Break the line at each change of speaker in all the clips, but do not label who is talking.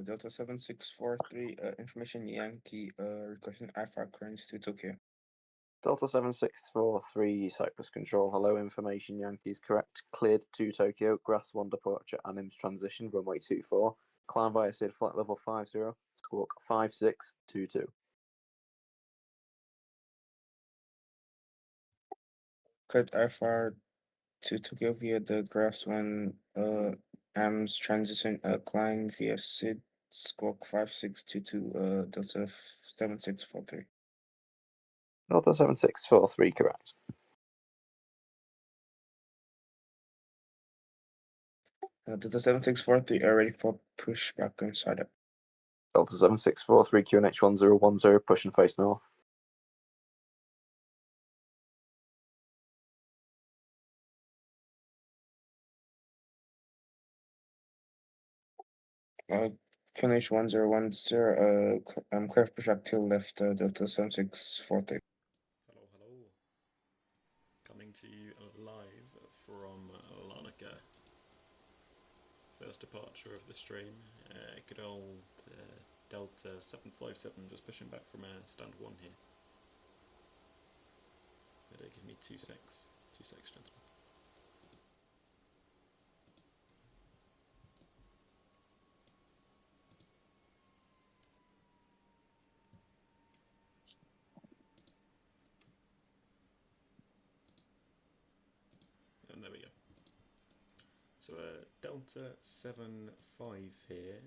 Delta 7643, information Yankee, requesting IFR clearance to Tokyo.
Delta 7643, Cyprus Control. Hello, information Yankees correct. Cleared to Tokyo. Grass 1 departure, ANIMS transition, runway 24. Climb via SID flight level 50, squawk 5622.
Cleared IFR to Tokyo via the Grass 1 AMS transition, climb via SID, squawk 5622, Delta 7643.
Delta 7643 correct.
Delta 7643 are ready for pushback inside up.
Delta 7643 QNH 1010, push and face north.
Finish 1010, clear for pushback till left, Delta 7643.
Hello, hello. Coming to you live from Larnaca. First departure of the stream. Good old Delta 757, just pushing back from stand 1 here. Give me 2 secs. 2 secs, gentlemen. And there we go. So Delta 75 here,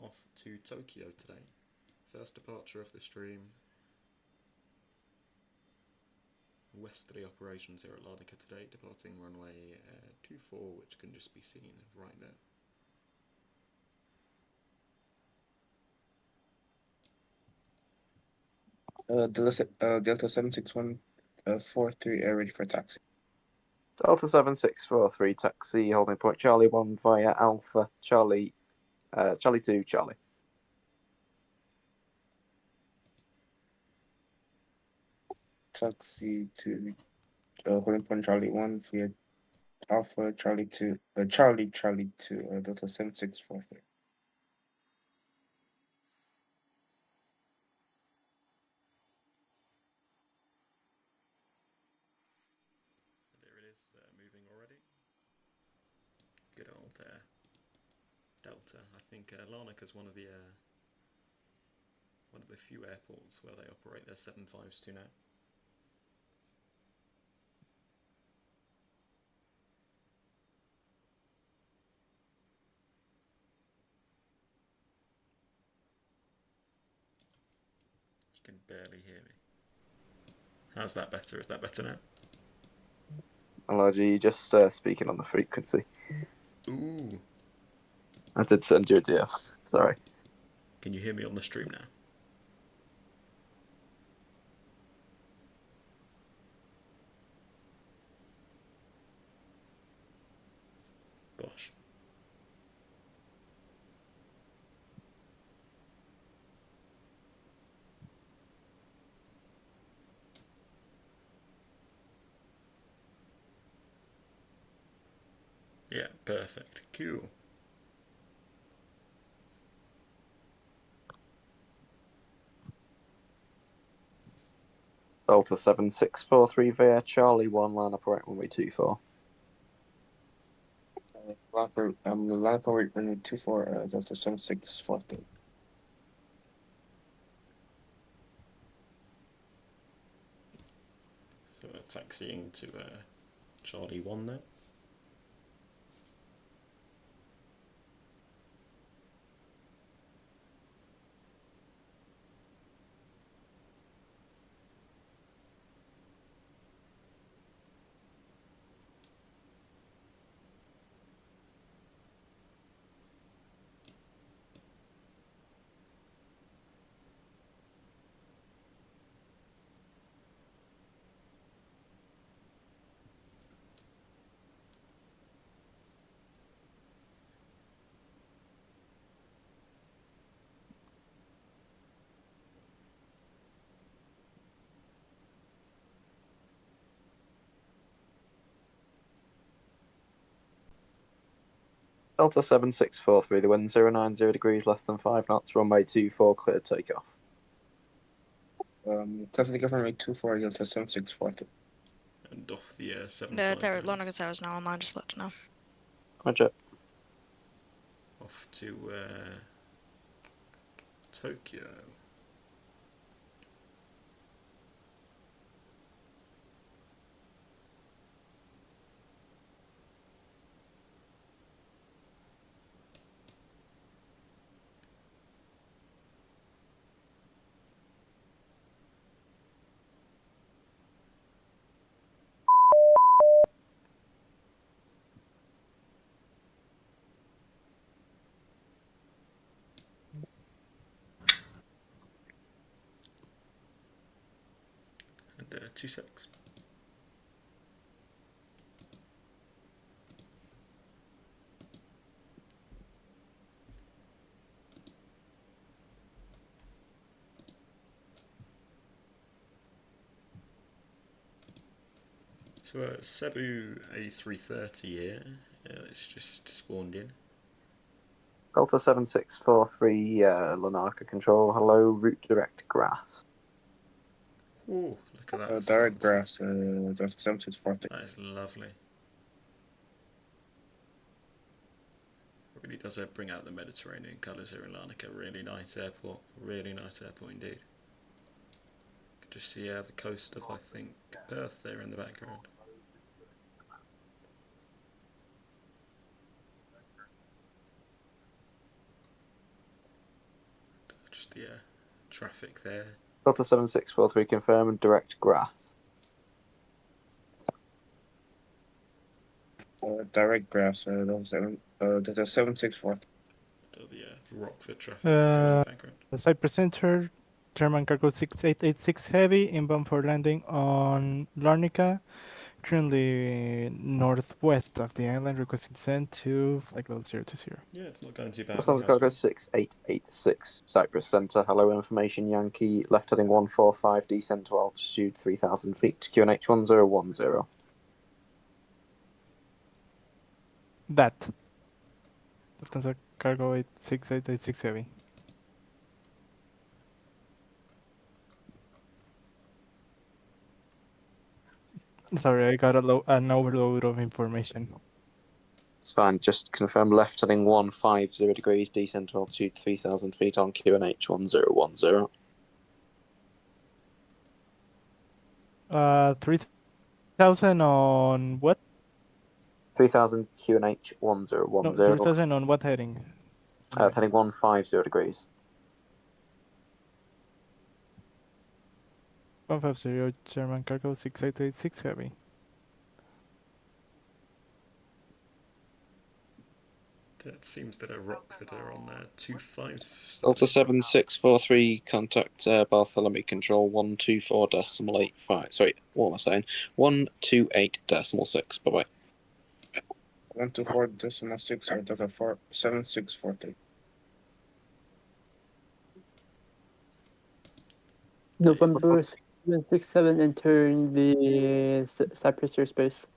off to Tokyo today. First departure of the stream. Westerly operations here at Larnaca today, departing runway 24, which can just be seen right there.
Delta 76143 ready for taxi.
Delta 7643 taxi, holding point Charlie 1 via Alpha Charlie, Charlie 2 Charlie.
Taxi to holding point Charlie 1 via Alpha Charlie 2, Charlie 2, Delta 7643.
There it is, moving already. Good old Delta. I think Larnaca is one of the few airports where they operate their 75s to now. You can barely hear me. How's that better? Is that better now?
Hello, G, just speaking on the frequency.
Ooh.
I did send you a DF, sorry.
Can you hear me on the stream now? Gosh. Yeah, perfect. Cool.
Delta 7643 via Charlie 1, line operate runway 24.
Line operate runway 24, Delta 7643.
So taxiing to Charlie 1 now.
Delta 7643, the wind 090 degrees less than 5 knots, runway 24, cleared takeoff.
Definitely give runway 24, Delta 7643.
And off the 75.
Larnaca Tower is now online, just let you know.
Roger.
Off to Tokyo. And 26. So Cebu A330 here. It's just spawned in.
Delta 7643, Larnaca Control, hello, route direct grass.
Oh, look at that.
Direct
sunset.
grass, Delta 7643.
That is lovely. It really does bring out the Mediterranean colours here in Larnaca. Really nice airport. Really nice airport indeed. You can just see the coast of, I think, Perth there in the background. Just the traffic there.
Delta 7643, confirm, direct grass.
Direct grass, Delta 7643.
So the Rockford traffic in the background.
The Cyprus Center, German cargo 6886 heavy, inbound for landing on Larnaca, currently northwest of the island, requesting descent to flight level 020.
Yeah, it's not going too bad.
Lufthansa Cargo 6886, Cyprus Center, hello, information Yankee, left heading 145, descent to altitude 3000 feet, QNH 1010.
That. Lufthansa cargo 6886 heavy. Sorry, I got an overload of information.
It's fine, just confirm left heading 150 degrees, descent to altitude 3000 feet on QNH 1010.
3000 on what?
3000 QNH 1010.
No, 3000 on what heading?
Heading 150 degrees.
150 German cargo 6886 heavy.
It seems that a Rockford are on 25.
Delta 7643, contact Bartholomew Control 124.85. Sorry, what am I saying? 128.6. Bye bye.
124.6 or Delta 7643.
November 767 entering the Cyprus airspace.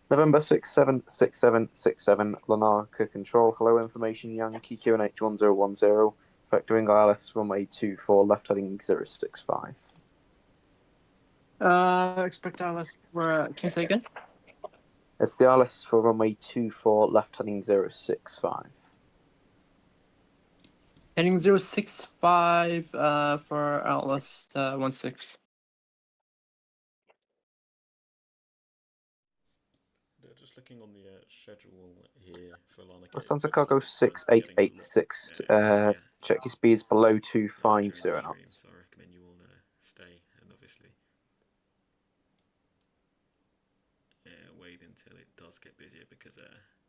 November 676767, Larnaca Control, hello, information Yankee QNH 1010, factoring ILS runway 24, left heading 065.
Expect ILS for, can you say again?
It's the ILS for runway 24, left heading 065.
Heading 065 for ILS 16.
Just looking on the schedule here for Larnaca.
Lufthansa Cargo 6886, check your speeds below 250 knots.
So I recommend you all stay and obviously wait until it does get busier because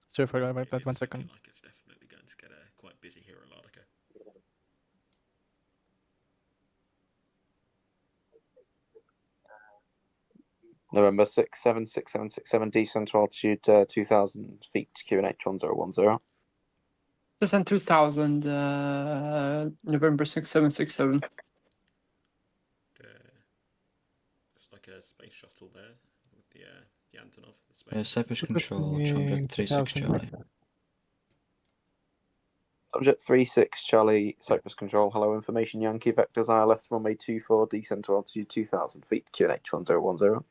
Sorry, I forgot about that. 1 second.
Like it's definitely going to get quite busy here at Larnaca.
November 676767, descent to altitude 2000 feet, QNH 1010.
Descent 2000, November 6767.
It's like a space shuttle there with the Antonov. The space
Cyprus Control,
Requesting
Chandra 36
2000.
Charlie.
Subject 36 Charlie Cyprus Control. Hello, information Yankee Vectors ILS runway 24 descent to altitude 2000 feet QNH 1010.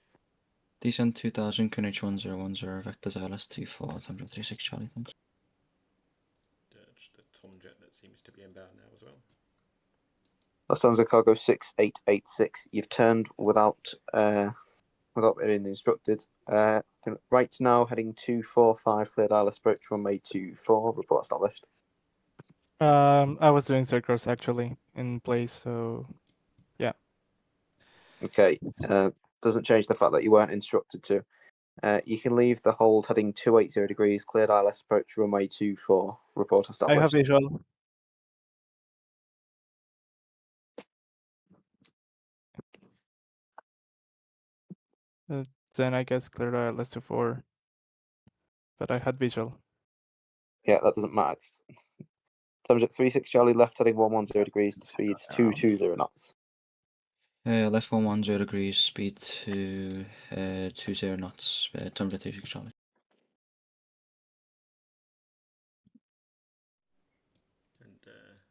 Descent 2000 QNH 1010 Vectors ILS 24 subject 36 Charlie. Thanks.
Just the Tomjet that seems to be inbound now as well.
Lufthansa Cargo 6886. You've turned without being instructed. Right now, heading 245, cleared ILS approach runway 24. Report established.
I was doing circles actually in place, so
Okay. Doesn't change the fact that you weren't instructed to. You can leave the hold heading 280 degrees, cleared ILS approach runway 24. Report
I
established.
have visual. Then I guess cleared ILS to 4. But I had visual.
Yeah, that doesn't matter. Subject 36 Charlie left heading 110 degrees to speed 220 knots.
Left 110 degrees, speed to 20 knots, subject 36 Charlie.
And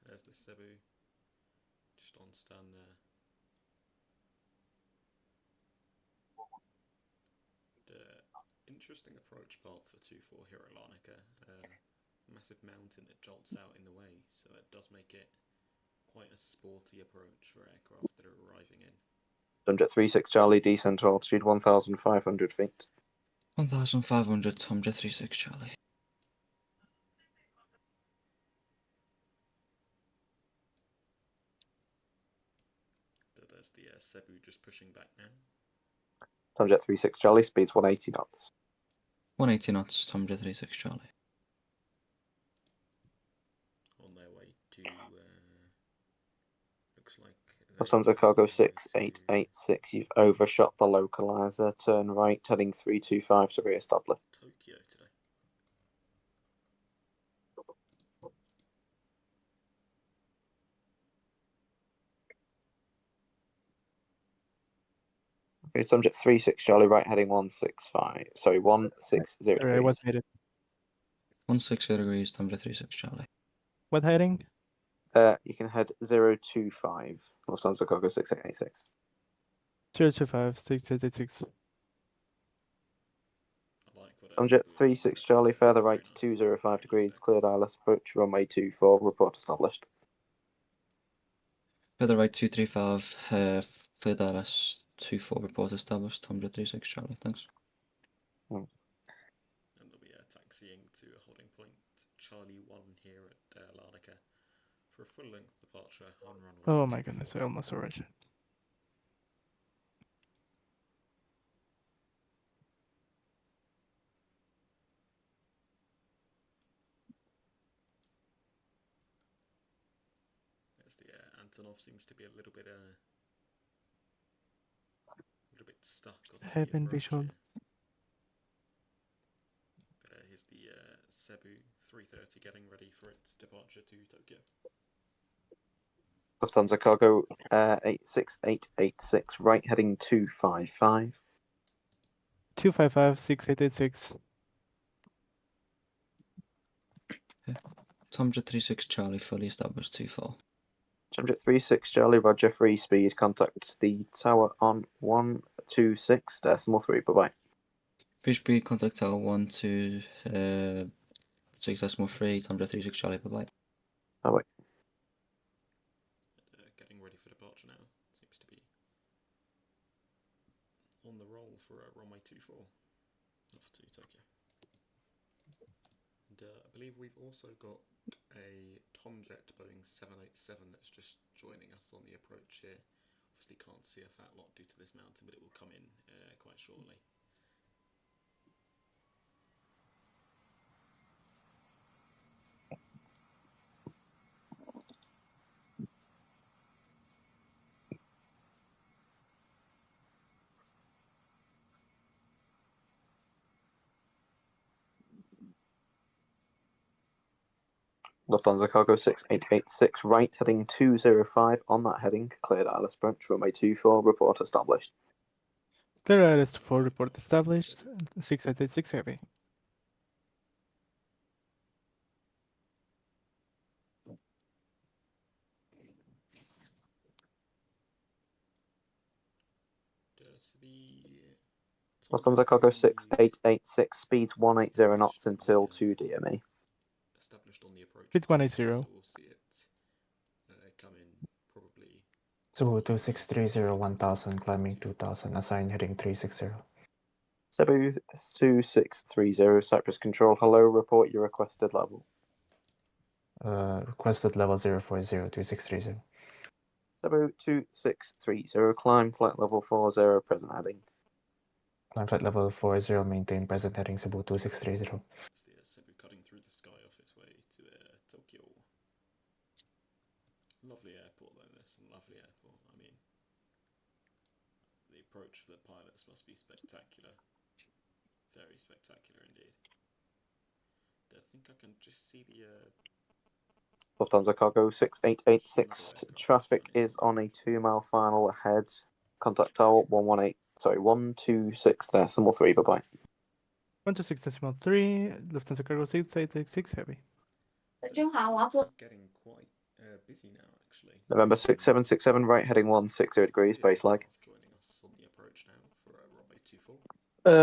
there's the Cebu just on stand there. Interesting approach path for 24 here at Larnaca. Massive mountain that jolts out in the way, so it does make it quite a sporty approach for aircraft that are arriving in.
Subject 36 Charlie descent to altitude 1,500 feet.
1500 subject 36 Charlie.
There's the Cebu just pushing back now.
Subject 36 Charlie speeds 180 knots.
180 knots, subject 36 Charlie.
On their way to, looks like...
Lufthansa Cargo 6886, you've overshot the localizer. Turn right, heading 325 to re-establish.
Tokyo today.
Okay, subject 36 Charlie right heading 165. Sorry, 160
Sorry,
degrees.
what made it?
160 degrees, subject 36 Charlie.
What heading?
You can head 025. Lufthansa Cargo 6886.
025, 686.
I like what
Subject 36 Charlie further right 205 degrees. Cleared ILS approach runway 24. Report established.
Further right 235, cleared ILS 24 report established, subject 36 Charlie. Thanks.
And they'll be taxiing to a holding point, Charlie 1 here at Larnaca for a full-length departure on runway.
Oh my goodness, I almost overshot.
There's the Antonov seems to be a little bit stuck on the
Heaven
approach
visual.
here. But here's the Cebu 330 getting ready for its departure to Tokyo.
Lufthansa Cargo 86886 right heading 255.
255, 6886.
Subject 36 Charlie fully established 24.
Subject 36 Charlie Roger free speed. Contact the tower on 126.3. Bye bye.
Free speed, contact tower 126.3, subject 36 Charlie. Bye bye.
Bye bye.
Getting ready for departure now. Seems to be on the roll for runway 24 off to Tokyo. And I believe we've also got a Tomjet Boeing 787 that's just joining us on the approach here. Obviously can't see a fat lot due to this mountain, but it will come in quite shortly.
Lufthansa Cargo 6886 right heading 205 on that heading. Cleared ILS approach runway 24. Report established.
Clear ILS to 4 report established. 6886 heavy.
So the
Lufthansa Cargo 6886, speeds 180 knots until 2 DME.
Established on the approach.
Speed 180.
So we'll see it come in probably.
Cebu 2630 1000, climbing 2000, assign heading 360.
Cebu 2630, Cyprus Control, hello, report your requested level.
Requested level 040 2630.
Cebu 2630, climb flight level 40, present heading.
Climb flight level 40, maintain present heading Cebu 2630.
It's the Cebu cutting through the sky off its way to Tokyo. Lovely airport though, this lovely airport. I mean, the approach for the pilots must be spectacular. Very spectacular indeed. I think I can just see the
Lufthansa Cargo 6886, traffic is on a 2-mile final ahead. Contact tower 126.3, bye bye.
126.3, Lufthansa Cargo 6886 heavy.
getting quite busy now actually.
November 6767, right heading 160 degrees, base lag.
Joining us on the approach now for runway 24.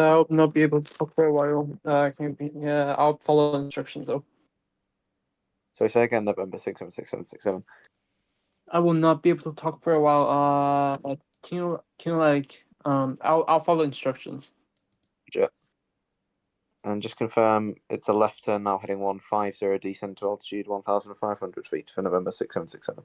I'll not be able to talk for a while. I'll follow instructions though.
So say again, November 676767.
I will not be able to talk for a while. Can you I'll follow instructions.
Yeah. And just confirm it's a left turn now, heading 150, descent to altitude 1,500 feet for November 6767.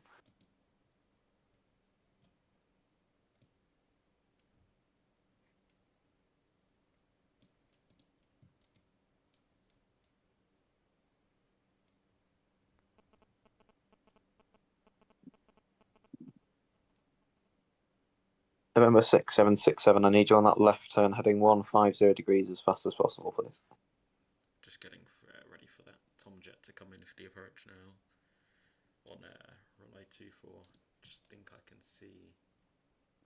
November 6767, I need you on that left turn, heading 150 degrees as fast as possible, please.
Just getting ready for that Tom jet to come in for the approach now. On runway 24, just think I can see.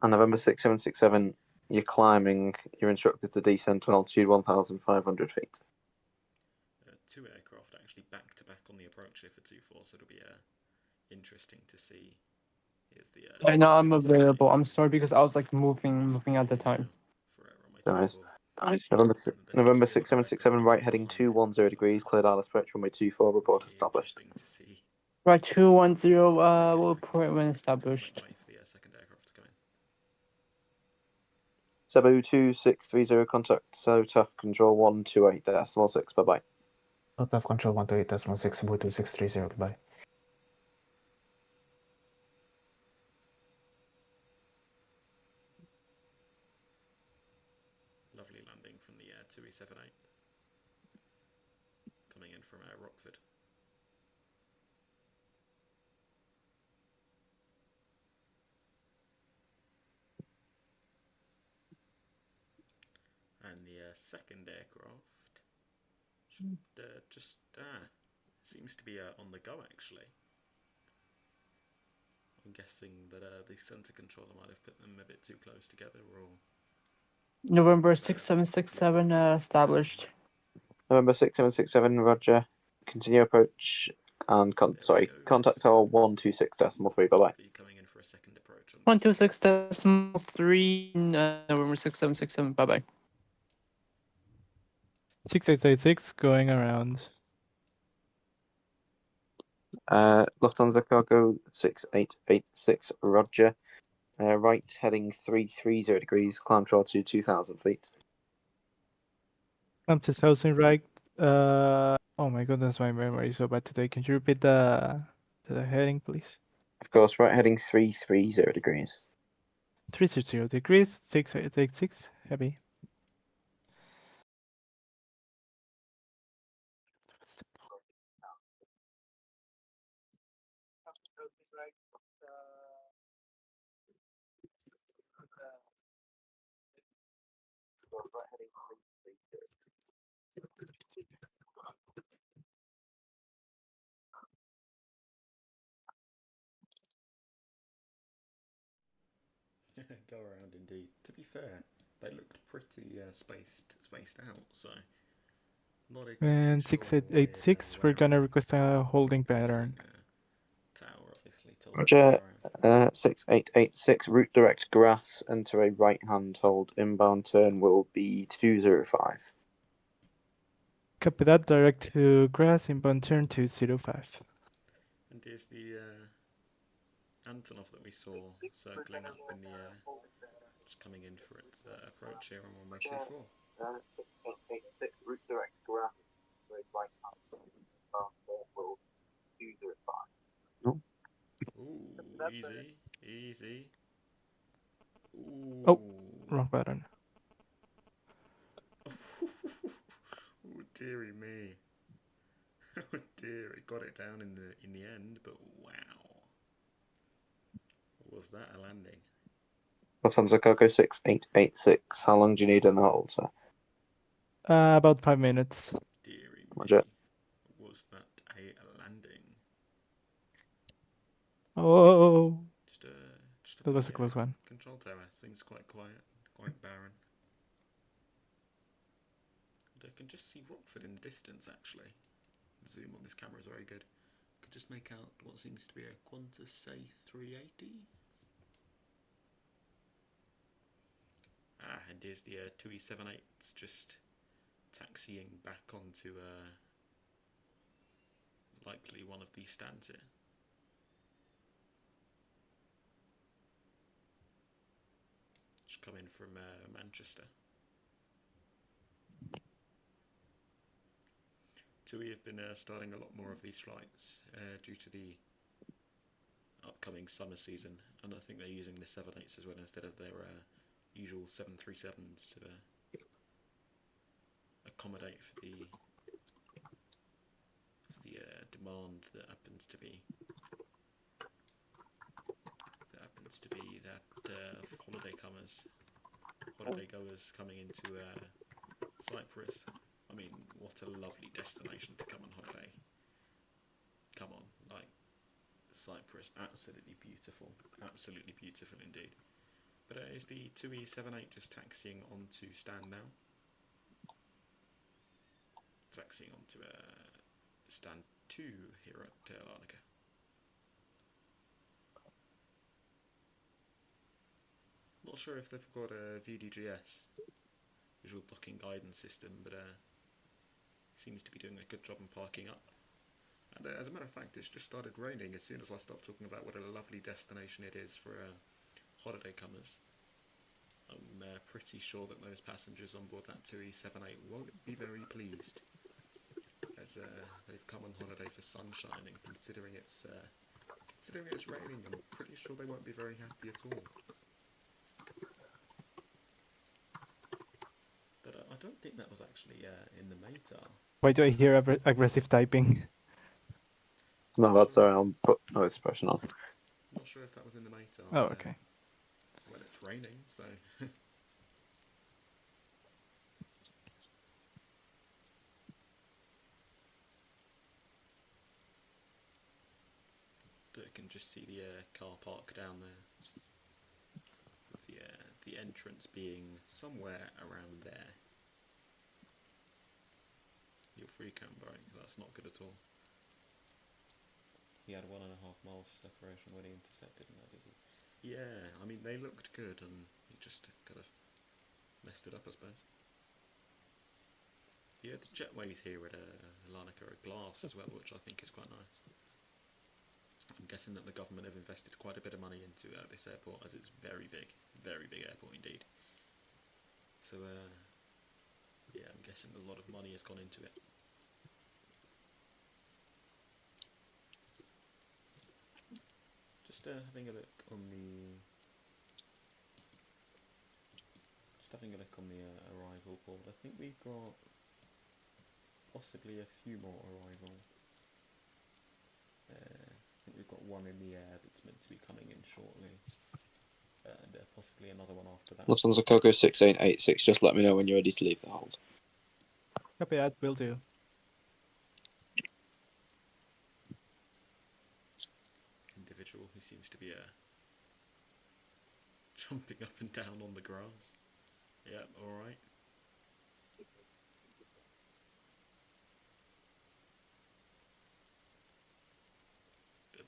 And November 6767, you're climbing, you're instructed to descend to an altitude 1,500 feet.
2 aircraft actually back to back on the approach here for 24, so it'll be interesting to see. Here's the.
I know I'm available. I'm sorry because I was like moving at the time.
For runway 24.
November 6767, right heading 210 degrees, cleared out of stretch, runway 24, report established.
To see.
Right, 210, will report when established.
Wait for the second aircraft to come in.
Cebu 2630, contact SOTAF control 128.6, bye bye.
SOTAF control 128.6, Cebu 2630, goodbye.
Lovely landing from the 2878. Coming in from Rockford. And the second aircraft just seems to be on the go actually. I'm guessing that the centre controller might have put them a bit too close together, or.
November 6767, established.
November 6767, roger. Continue approach and contact tower 126.3, bye bye.
Coming in for a second approach.
126.3, November 6767, bye bye.
6886 going around.
Lufthansa Cargo 6886, roger. Right heading 330 degrees, climb to altitude 2,000 feet.
I'm 2000 right. Oh my goodness, my memory is so bad today. Can you repeat the heading, please?
Of course, right heading 330 degrees.
330 degrees, 6886 heavy.
Go around indeed. To be fair, they looked pretty spaced out, so not exactly
And
sure
6886, we're gonna request a holding pattern.
tower obviously Till
Roger.
tomorrow.
6886, route direct grass, enter a right hand hold. Inbound turn will be 205.
Copy that. Direct to grass. Inbound turn 205.
And here's the Antonov that we saw circling up in the air, just coming in for its approach here on runway 24.
6886, route direct grass, enter a right hand hold. Inbound turn will be 205. No?
Ooh, easy, easy. Ooh.
Oh. Wrong button.
Oh dearie me. Oh dear, it got it down in the end, but wow. Was that a landing?
Lufthansa Coco 6886, how long do you need in the hold, sir?
About 5 minutes.
Dearie me.
Roger.
Was that a landing?
Oh.
Just
That was a close one.
Control tower seems quite quiet, quite barren. And I can just see Rockford in the distance actually. Zoom on this camera is very good. Could just make out what seems to be a Qantas say 380. Ah, and here's the 2E78 just taxiing back onto likely one of these stands here. Just come in from Manchester. TUI have been starting a lot more of these flights due to the upcoming summer season, and I think they're using the 78s as well instead of their usual 737s to accommodate for the demand that happens to be that holiday goers coming into Cyprus. I mean, what a lovely destination to come on holiday. Come on, like Cyprus, absolutely beautiful indeed. But is the 2E78 just taxiing onto stand now? Taxiing onto stand 2 here at Larnaca. Not sure if they've got a VDGS, visual booking guidance system, but seems to be doing a good job in parking up. And as a matter of fact, it's just started raining as soon as I stopped talking about what a lovely destination it is for holiday comers. I'm pretty sure that those passengers on board that 2E78 won't be very pleased, as they've come on holiday for sunshine, and considering it's raining, I'm pretty sure they won't be very happy at all. But I don't think that was actually in the METAR.
Why do I hear aggressive typing?
No, that's alright, I'll put noise suppression on.
Not sure if that was in the METAR.
Oh, okay.
Well, it's raining, so... I can just see the car park down there. The entrance being somewhere around there. Your free cam break, that's not good at all. He had 1.5 miles separation when he intercepted, and did he? Yeah, I mean they looked good, and he just kind of messed it up, I suppose. Yeah, the jetways here at Larnaca are glass as well, which I think is quite nice. I'm guessing that the government have invested quite a bit of money into this airport, as it's very big airport indeed. So yeah, I'm guessing a lot of money has gone into it. Just having a look on the arrival board. I think we've got possibly a few more arrivals. I think we've got one in the air that's meant to be coming in shortly, and possibly another one after that.
Lufthansa Coco 6886, just let me know when you're ready to leave the hold.
Copy that, will do.
Individual who seems to be jumping up and down on the grass. Yeah, alright.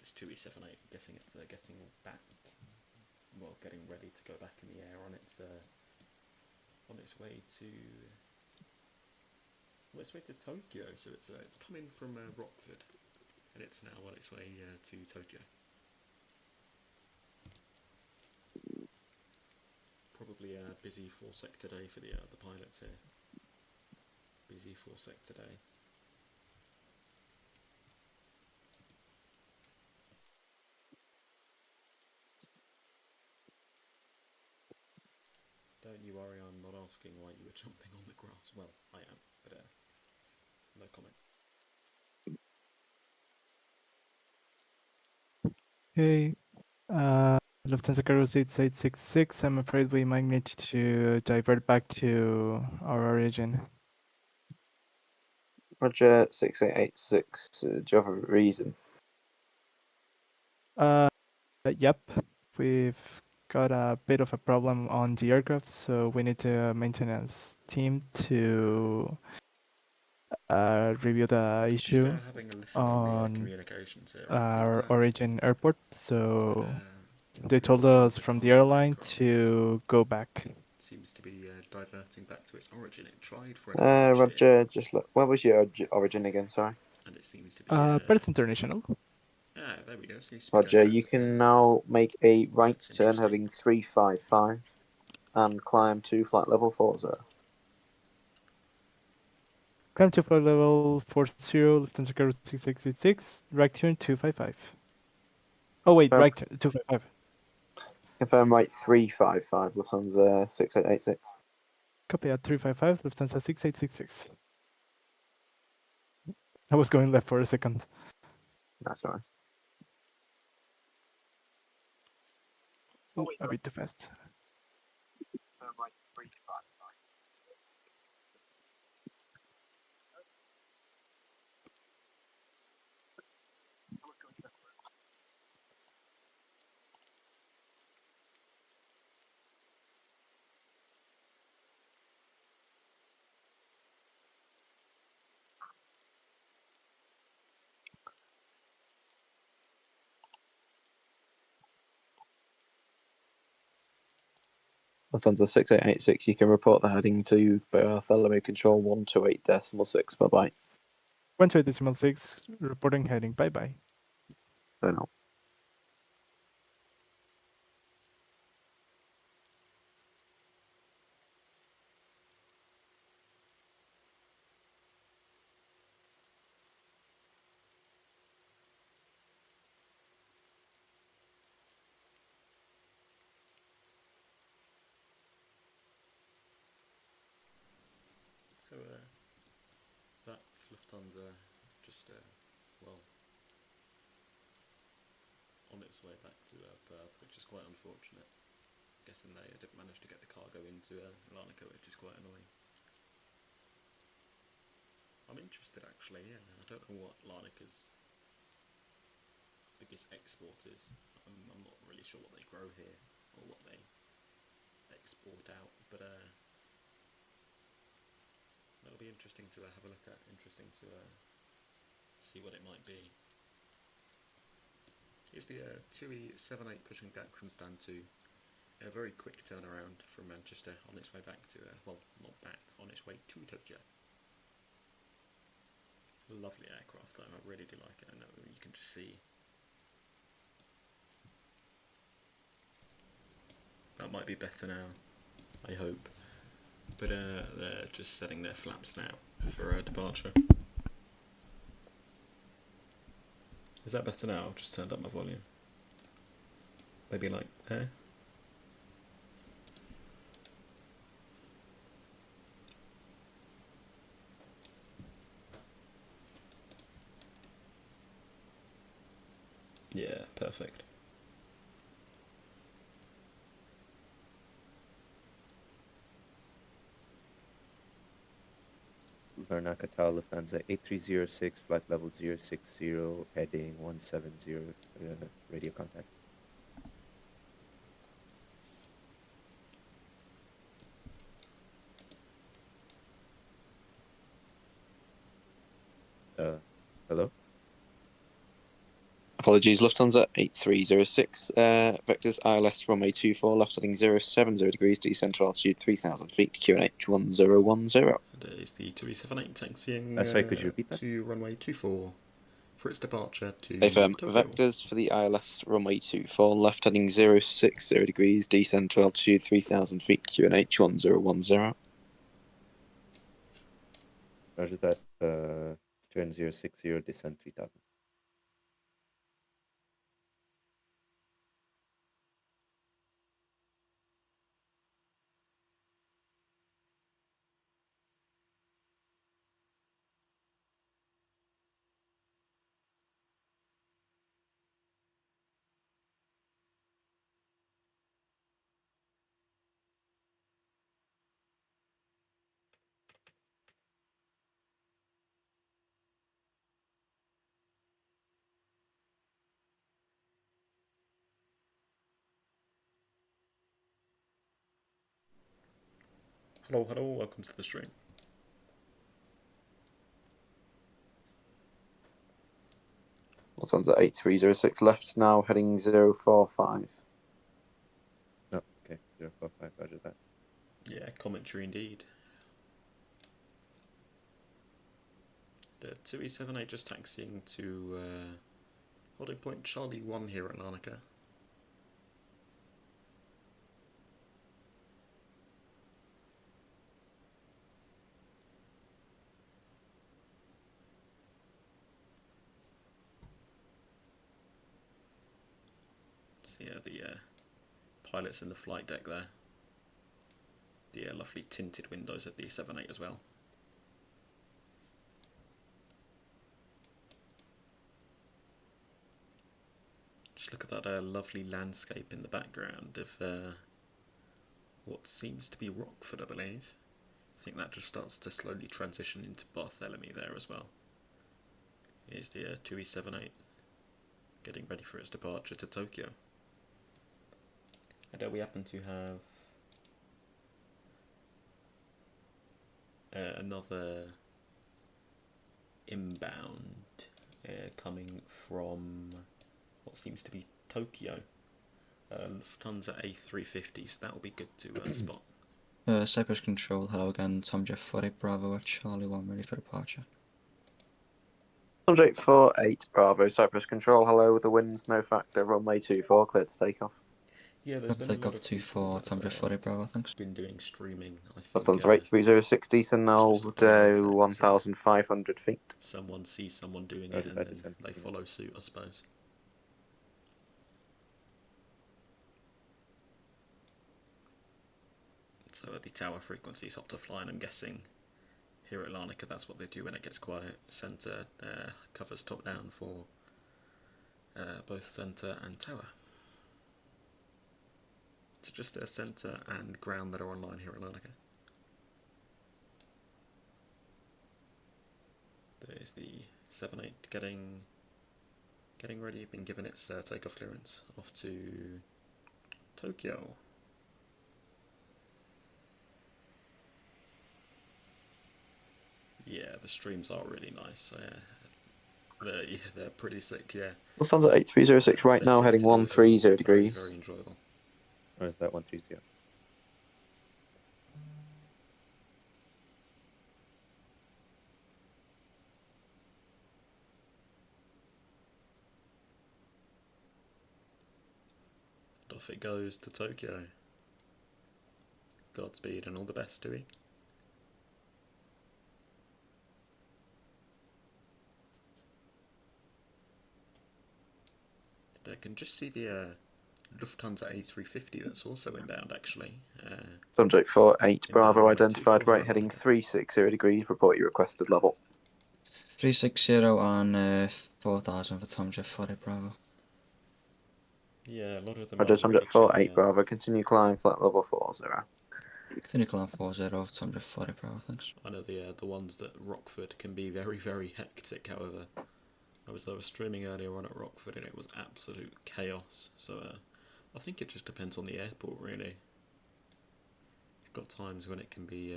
this 2E78, I'm guessing it's getting back, well, getting ready to go back in the air on its way to Tokyo. So it's coming from Rockford, and it's now on its way to Tokyo. Probably a busy 4-sec today for the pilots here. Busy 4-sec today. Don't you worry, I'm not asking why you were jumping on the grass. Well, I am, but no comment.
Okay. Lufthansa Cargo 6866, I'm afraid we might need to divert back to our origin.
Roger, 6886. Do you have a reason?
Yep. We've got a bit of a problem on the aircraft, so we need a maintenance team to review the issue
Having a listen on the communications here.
our origin airport. So they told us from the airline to go back.
Seems to be diverting back to its origin. It tried for
Roger, just look. Where was your origin again? Sorry.
And it seems to be
Perth International.
Ah, there we go. Seems to be
Roger,
going back
you
to
can now make a right
That's
turn
interesting.
heading 355 and climb to flight level 40.
Climb to flight level 40, Lufthansa Cargo 6686, right turn 255. Oh wait, right turn 255.
Confirm right 355, Lufthansa 6886.
Copy at 355, Lufthansa 6866. I was going left for a second.
That's alright.
Oh, a bit too fast.
Lufthansa 6886, you can report the heading to Bartholomew Control 128.6. Bye bye.
128.6, reporting heading. Bye bye.
Don't know.
So that Lufthansa just well on its way back to Perth, which is quite unfortunate. Guessing they didn't manage to get the cargo into Larnaca, which is quite annoying. I'm interested actually. Yeah, I don't know what Larnaca's biggest export is. I'm not really sure what they grow here or what they export out, but that'll be interesting to have a look at. Interesting to see what it might be. Here's the 2E78 pushing back from stand 2. A very quick turnaround from Manchester on its way back to, well, not back, on its way to Tokyo. Lovely aircraft though, I really do like it. I know you can just see. That might be better now, I hope. But they're just setting their flaps now for departure. Is that better now? I've just turned up my volume. Maybe like there? Yeah, perfect.
Larnaca Tower, Lufthansa 8306, flight level 060, heading 170, radio contact. Hello?
Apologies, Lufthansa 8306, vectors ILS runway 24, left heading 070 degrees, descent altitude 3,000 feet, QNH 1010.
And it is the 278 taxiing
Sorry, could you repeat that?
to runway 24 for its departure to
Affirm.
Tokyo.
Vectors for the ILS runway 24, left heading 060 degrees, descent to altitude 3,000 feet, QNH 1010.
Roger that. Turn 060, descent 3000.
Hello, hello, welcome to the stream.
Lufthansa 8306, left now heading 045.
No, okay, 045, roger that.
Yeah, commentary indeed. The 2E78 just taxiing to holding point Charlie 1 here at Larnaca. So yeah, the pilots in the flight deck there. The lovely tinted windows at the 78 as well. Just look at that lovely landscape in the background of what seems to be Rockford, I believe. I think that just starts to slowly transition into Barthélemy there as well. Here's the 2E78 getting ready for its departure to Tokyo. And we happen to have another inbound coming from what seems to be Tokyo. Lufthansa A350, so that will be good to spot.
Cyprus Control, hello again, Tom Jeff 48 Bravo at Charlie 1, ready for departure.
148 Bravo, Cyprus Control, hello, the winds, no factor, runway 24, cleared to take off.
Yeah, there's been a lot of
24, Tom Jeff 48 Bravo, thanks.
been doing streaming, I think.
Lufthansa 8306, decent now,
just a bit of
1,500 feet.
Someone sees someone doing it and then they follow suit, I suppose. So the tower frequencies up to flying, I'm guessing. Here at Larnaca, that's what they do when it gets quiet. Centre covers top down for both centre and tower. So just a centre and ground that are online here at Larnaca. There's the 78 getting ready, been given its takeoff clearance off to Tokyo. Yeah, the streams are really nice. They're pretty sick, yeah.
Lufthansa 8306 right now, heading 130 degrees.
Very enjoyable.
Or is that 130?
Off it goes to Tokyo. Godspeed and all the best, do we? I can just see the Lufthansa A350 that's also inbound, actually.
Subject 48 Bravo identified, right heading 360 degrees, report your requested level.
360 and 4,000 for Tom Jeff 48 Bravo.
Yeah, a lot of them
Roger,
are
subject 48 Bravo, continue climb, flight level 40.
Continue climb 40 for Tom Jeff 48 Bravo, thanks.
I know the ones that Rockford can be very, very hectic, however. I was streaming earlier on at Rockford and it was absolute chaos. So I think it just depends on the airport, really. You've got times when it can be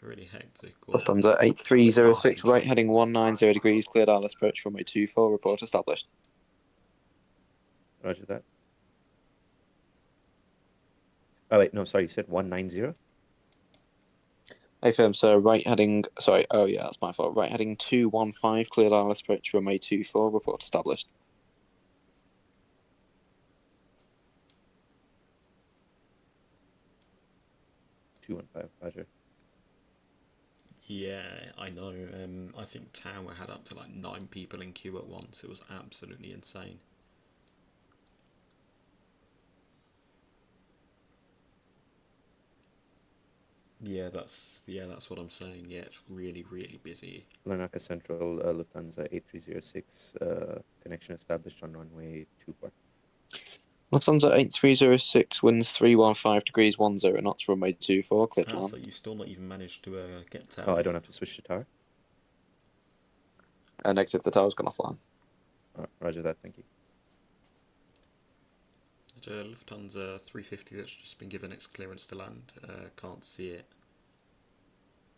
really hectic.
Lufthansa 8306, right heading 190 degrees, cleared ILS approach runway 24, report established.
Roger that. Oh wait, no, sorry, you said 190?
Hey firm, so right heading, sorry, oh yeah, that's my fault. Right heading 215, cleared ILS approach, runway 24, report established.
215, Roger.
Yeah, I know. I think Tower had up to like 9 people in queue at once. It was absolutely insane. Yeah, that's what I'm saying. Yeah, it's really, really busy.
Larnaca Central, Lufthansa 8306, connection established on runway 24.
Lufthansa 8306, winds 315 degrees 10 knots, runway 24, cleared to
Ah,
land.
so you still not even managed to get Tower.
Oh, I
yet?
don't have to switch to tower?
Negative, the tower's gone offline.
Roger that, thank you.
The Lufthansa 350 that's just been given its clearance to land. Can't see it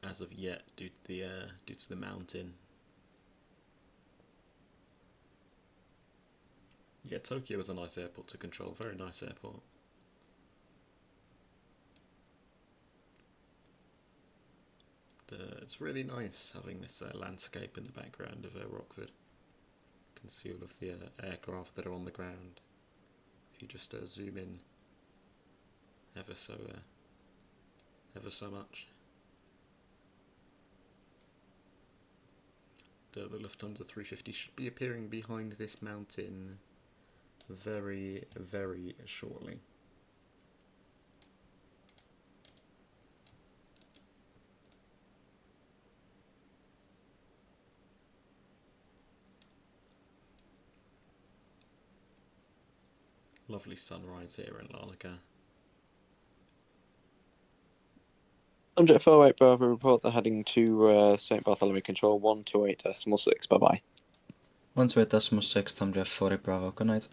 as of yet due to the mountain. Yeah, Tokyo is a nice airport to control. Very nice airport. It's really nice having this landscape in the background of Rockford. You can see all of the aircraft that are on the ground. If you just zoom in ever so much. The Lufthansa 350 should be appearing behind this mountain very, very shortly. Lovely sunrise here in Larnaca.
Subject 48 Bravo, report they're heading to St. Bartholomew Control 128.6, bye-bye.
128.6, Tom Jeff 40 Bravo, good night.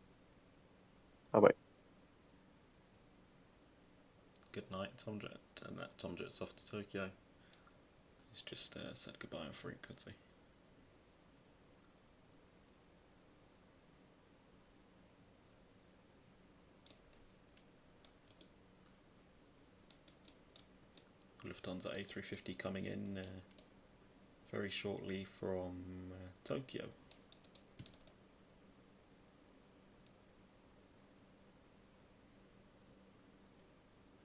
Bye-bye.
Good night, Tomjet. And that Tomjet's off to Tokyo. He's just said goodbye on frequency. Lufthansa A350 coming in very shortly from Tokyo.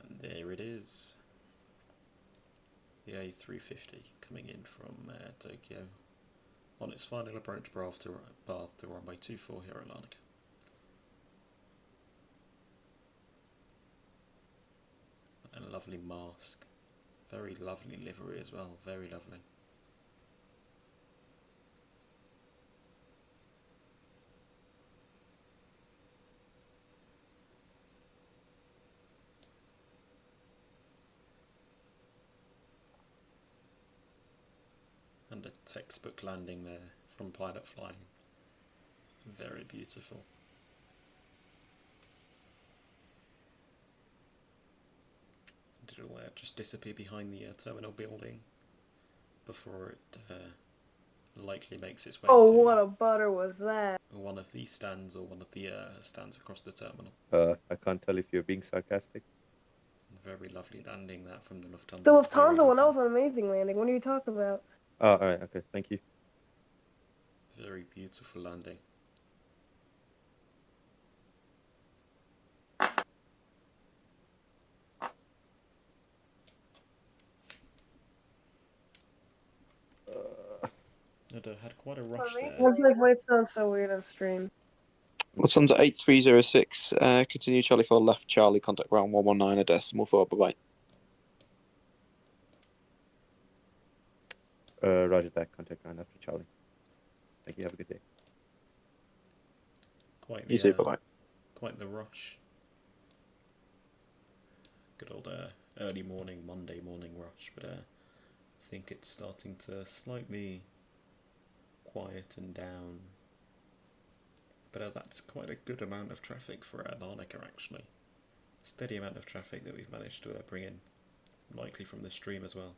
And there it is. The A350 coming in from Tokyo on its final approach path to runway 24 here at Larnaca. And a lovely mask. Very lovely livery as well, very lovely. And a textbook landing there from Pilot Flying. Very beautiful. It'll just disappear behind the terminal building before it likely makes its way
Oh,
to
what a butter was that?
one of the stands or one of the stands across the terminal.
I can't tell if you're being sarcastic.
Very lovely landing that from the Lufthansa.
The Lufthansa one, that was an amazing landing. What are you talking about?
Oh, alright, okay, thank you.
Very beautiful landing. It had quite a rush there.
What's my voice sound so weird on stream?
Lufthansa 8306, continue Charlie 4 left, Charlie, contact ground 119, a decimal 4, bye-bye.
Roger that, contact ground after Charlie. Thank you, have a good day.
Quite
You too, bye-bye.
Quite the rush. Good old early morning, Monday morning rush, but I think it's starting to slightly quieten down. But that's quite a good amount of traffic for Larnaca actually. Steady amount of traffic that we've managed to bring in, likely from the stream as well.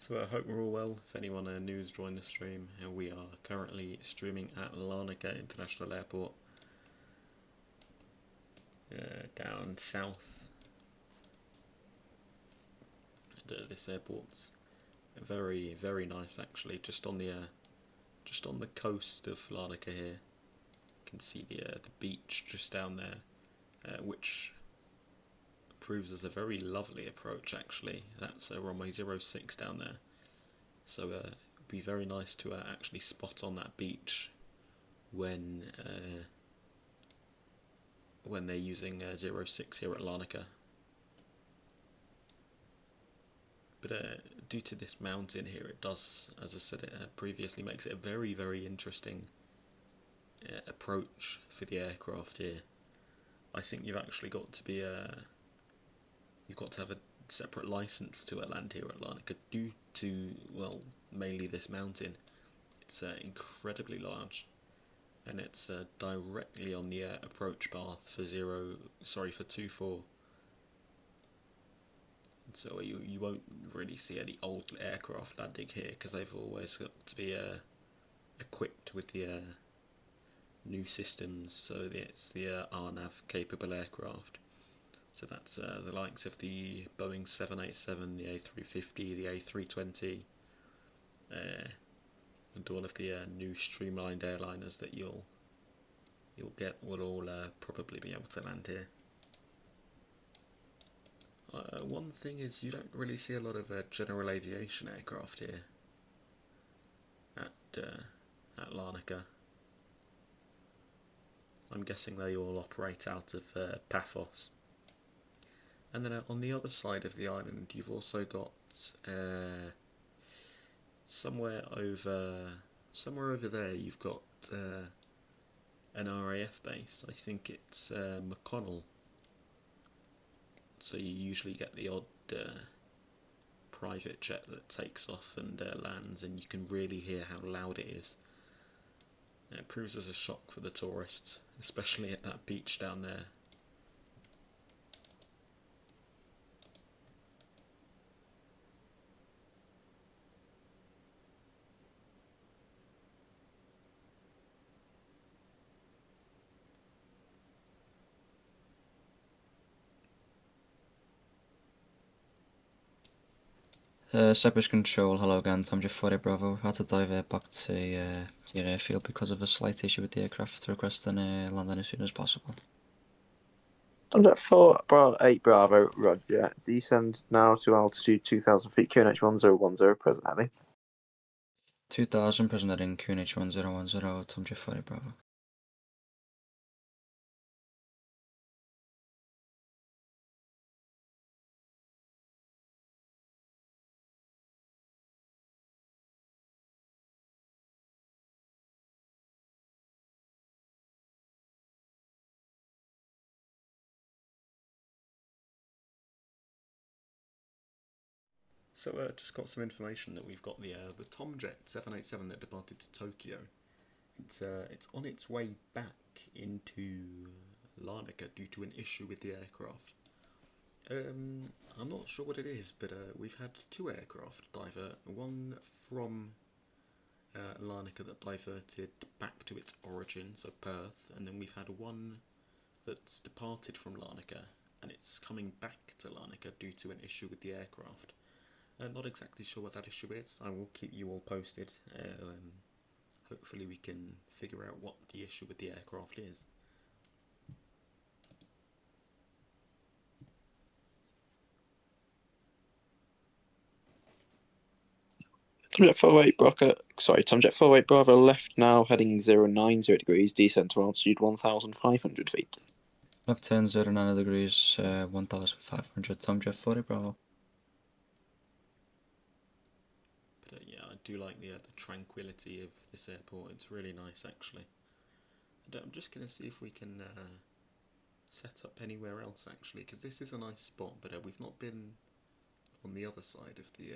So I hope we're all well. If anyone new has joined the stream, we are currently streaming at Larnaca International Airport, down south. And, this airport's very, very nice actually. Just on the coast of Larnaca here, you can see the beach just down there, which proves as a very lovely approach actually. That's runway 06 down there, so it'd be very nice to actually spot on that beach when they're using 06 here at Larnaca. But due to this mountain here, it does, as I said previously, makes it a very, very interesting approach for the aircraft here. I think you've actually got to be you've got to have a separate license to land here at Larnaca due to, well, mainly this mountain. It's incredibly large, and it's directly on the approach path for 24. And so you won't really see any old aircraft landing here because they've always got to be equipped with the new systems. So it's the RNAV capable aircraft. So that's the likes of the Boeing 787, the A350, the A320, and all of the new streamlined airliners that you'll get will all probably be able to land here. One thing is you don't really see a lot of general aviation aircraft here at Larnaca. I'm guessing they all operate out of Paphos. And then on the other side of the island, you've also got somewhere over there. You've got an RAF base. I think it's McConnell. So you usually get the odd private jet that takes off and lands, and you can really hear how loud it is. It proves as a shock for the tourists, especially at that beach down there.
Cyprus Control, hello again, Tom J40 Bravo. We've had to divert back to your airfield because of a slight issue with the aircraft, requesting landing as soon as possible.
Subject 4-8 Bravo, roger. Descend now to altitude 2,000 feet, QNH 1010, present heavy.
2000, present heading, QNH 1010, Tom J40 Bravo.
So just got some information that we've got the Tomjet 787 that departed to Tokyo. It's on its way back into Larnaca due to an issue with the aircraft. I'm not sure what it is, but we've had two aircraft divert. One from Larnaca that diverted back to its origin, so Perth, and then we've had one that's departed from Larnaca and it's coming back to Larnaca due to an issue with the aircraft. Not exactly sure what that issue is. I will keep you all posted. Hopefully we can figure out what the issue with the aircraft is.
Tomjet 48 Bravo, Tomjet 48 Bravo left now, heading 090 degrees, descent to altitude 1,500 feet.
Left turn 09 degrees, 1500, Tomjet 40 Bravo.
But yeah, I do like the tranquility of this airport. It's really nice actually. And, I'm just going to see if we can set up anywhere else actually, because this is a nice spot, but we've not been on the other side of the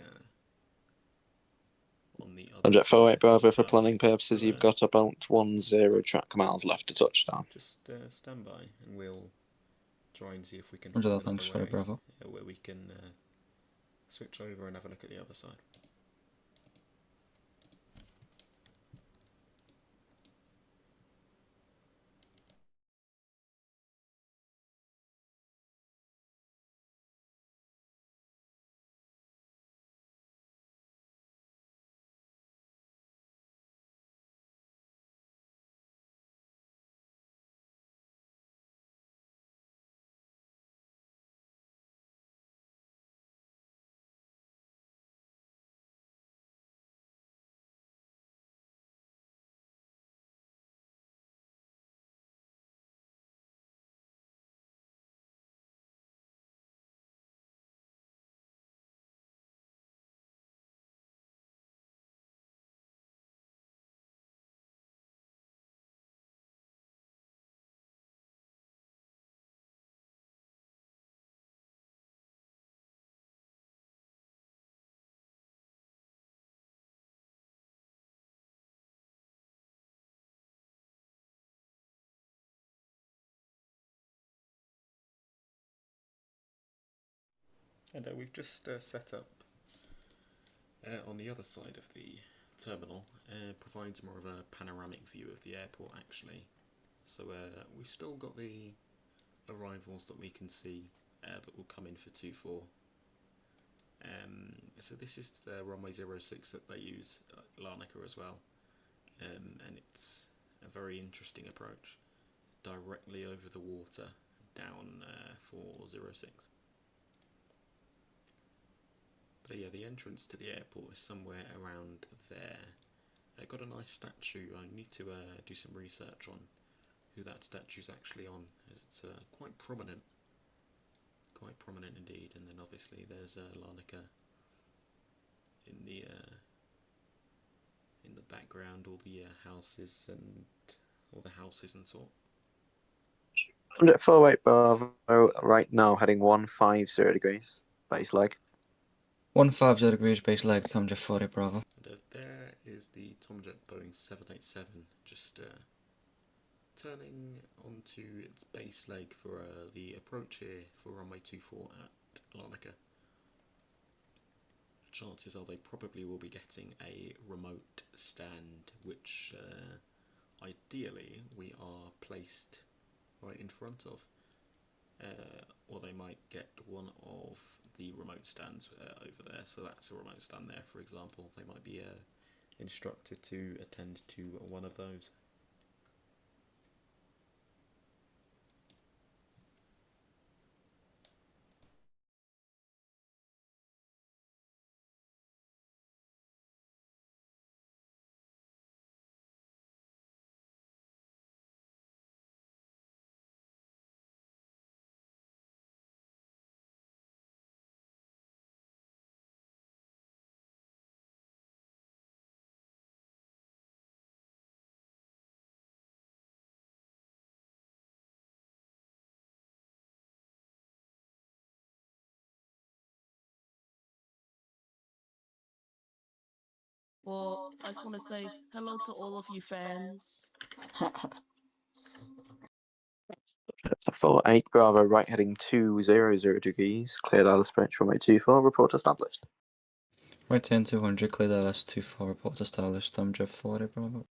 Tomjet 48 Bravo, for planning purposes, you've got about 10 track miles left to touchdown.
Just stand by and we'll try and see if we can
Roger
find
that, thanks,
another way
Bravo.
where we can switch over and have a look at the other side. And we've just set up on the other side of the terminal. Provides more of a panoramic view of the airport actually. So we've still got the arrivals that we can see that will come in for 24. So this is the runway 06 that they use at Larnaca as well, and it's a very interesting approach, directly over the water down for 06. But yeah, the entrance to the airport is somewhere around there. They've got a nice statue. I need to do some research on who that statue's actually on, as it's quite prominent indeed. And then obviously there's Larnaca in the background, all the houses and sort.
48 Bravo, right now heading 150 degrees, base leg.
150 degrees base leg, Tom Jeff 40 Bravo.
And there is the Tomjet Boeing 787 just turning onto its base leg for the approach here for runway 24 at Larnaca. Chances are they probably will be getting a remote stand, which ideally we are placed right in front of, or they might get one of the remote stands over there. So that's a remote stand there, for example. They might be instructed to attend to one of those.
Well, I just want to say hello to all of you fans.
48 Bravo, right heading 200 degrees, cleared Alice Branch, runway 24, report established.
Right turn 200, clear the LS24, report established, Tom Jeff 40 Bravo.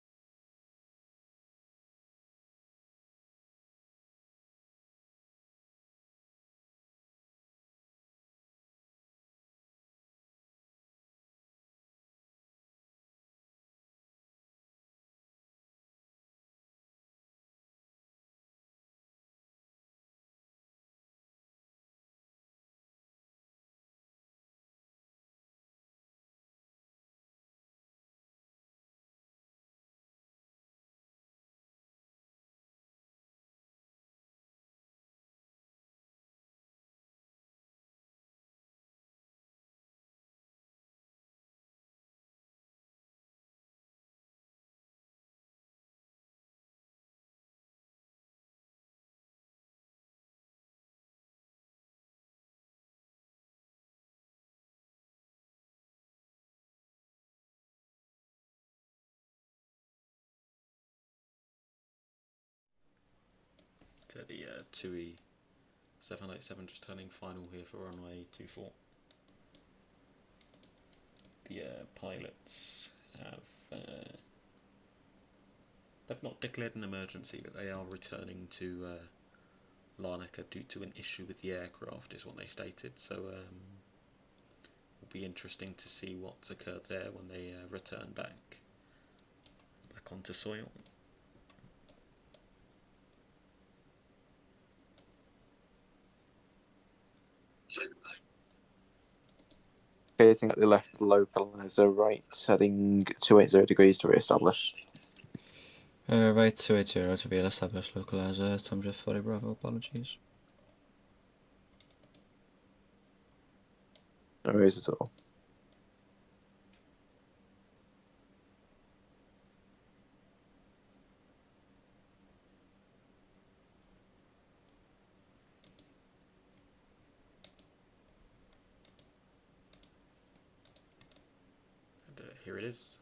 To the 2E 787 just turning final here for runway 24. The pilots have they've not declared an emergency, but they are returning to Larnaca due to an issue with the aircraft, is what they stated. So it'll be interesting to see what's occurred there when they return back onto soil.
Creating at the left localizer, right heading 280 degrees to re-establish.
Right 280 to be established, localizer, Tom Jeff 40 Bravo, apologies.
No worries at all.
And here it is.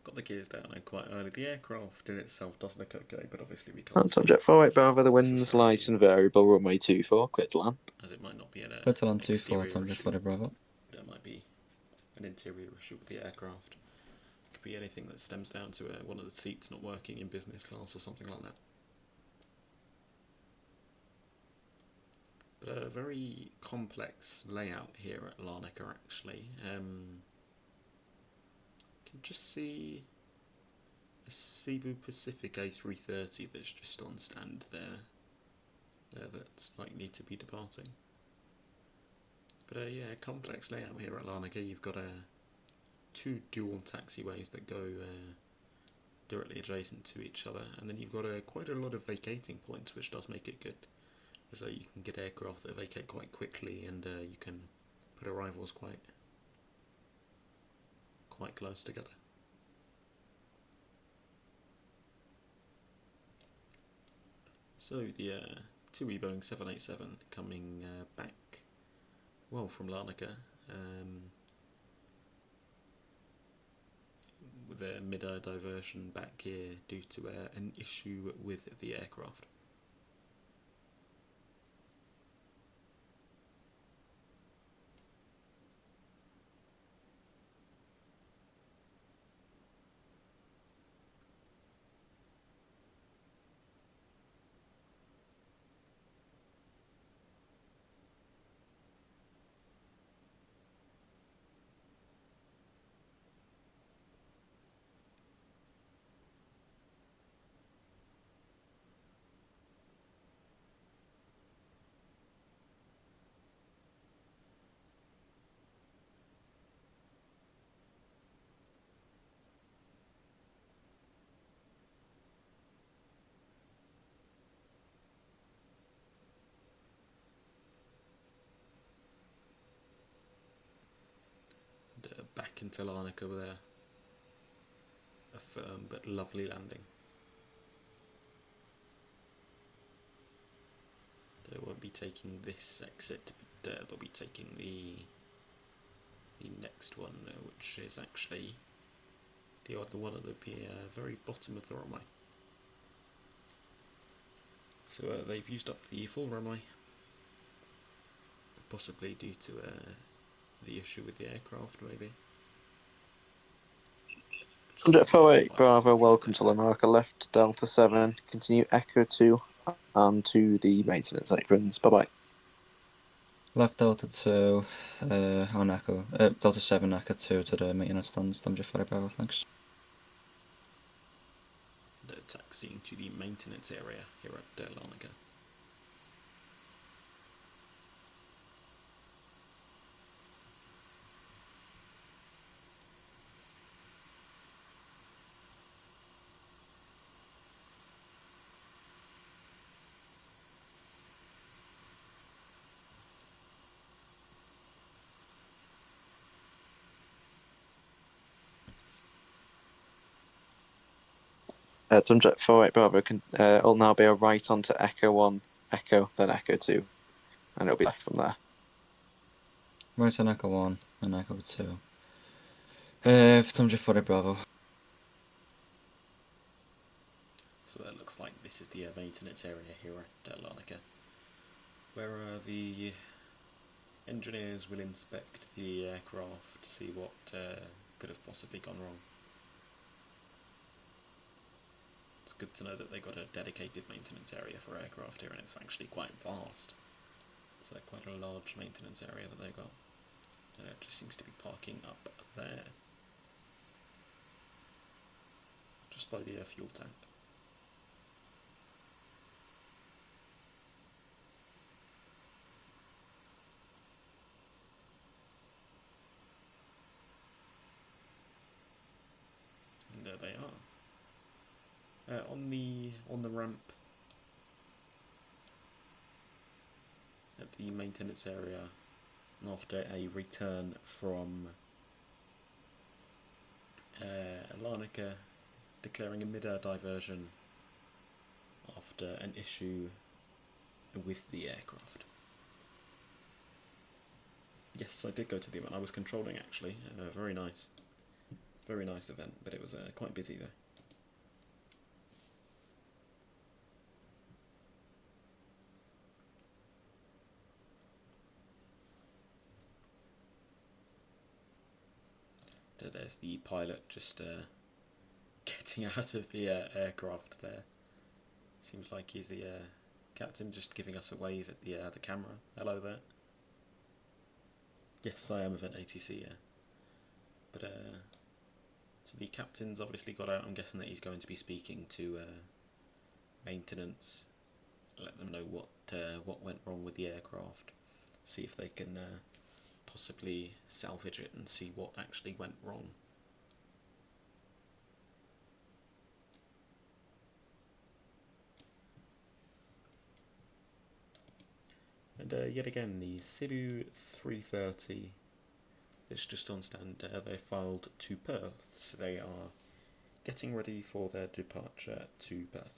got the gears down and quite early. The aircraft in itself does look okay, but obviously we can't.
And subject 48 Bravo, the wind's light and variable, runway 24, clear to land.
As it might not be an
Clear to land
exterior
24, Tom
issue.
40 Bravo.
There might be an interior issue with the aircraft. It could be anything that stems down to one of the seats not working in business class or something like that. But a very complex layout here at Larnaca actually. You can just see a Cebu Pacific A330 that's just on stand there. That's likely to be departing. But yeah, complex layout here at Larnaca. You've got two dual taxiways that go directly adjacent to each other, and then you've got quite a lot of vacating points, which does make it good. So you can get aircraft that vacate quite quickly, and you can put arrivals quite close together. So the 2E Boeing 787 coming back, well, from Larnaca, with a mid-air diversion back here due to an issue with the aircraft. Back into Larnaca with a firm but lovely landing. They won't be taking this exit, but they'll be taking the next one, which is actually the other one at the very bottom of the runway. So they've used up the full runway, possibly due to the issue with the aircraft, maybe.
Subject 48 Bravo, welcome to Larnaca, left Delta 7, continue Echo 2 and to the maintenance aprons. Bye bye.
Left Delta 2 on Echo, Delta 7 Echo 2 to the maintenance stands, Tom 40 Bravo, thanks.
They're taxiing to the maintenance area here at Larnaca.
Subject 48 Bravo will now be a right onto Echo 1, Echo, then Echo 2, and it'll be left from there.
Right on Echo 1 and Echo 2. Tom 40 Bravo.
So it looks like this is the maintenance area here at Larnaca, where the engineers will inspect the aircraft, see what could have possibly gone wrong. It's good to know that they got a dedicated maintenance area for aircraft here, and it's actually quite vast. It's quite a large maintenance area that they got. And it just seems to be parking up there, just by the fuel tank. And there they are. On the ramp at the maintenance area after a return from Larnaca, declaring a mid-air diversion after an issue with the aircraft. Yes, I did go to the event. I was controlling actually. Very nice. Very nice event, but it was quite busy though. There's the pilot just getting out of the aircraft there. Seems like he's the captain, just giving us a wave at the camera. Hello there. Yes, I am event ATC, yeah. But so the captain's obviously got out. I'm guessing that he's going to be speaking to maintenance, let them know what went wrong with the aircraft, see if they can possibly salvage it and see what actually went wrong. And yet again, the Cebu 330 is just on stand. They filed to Perth, so they are getting ready for their departure to Perth.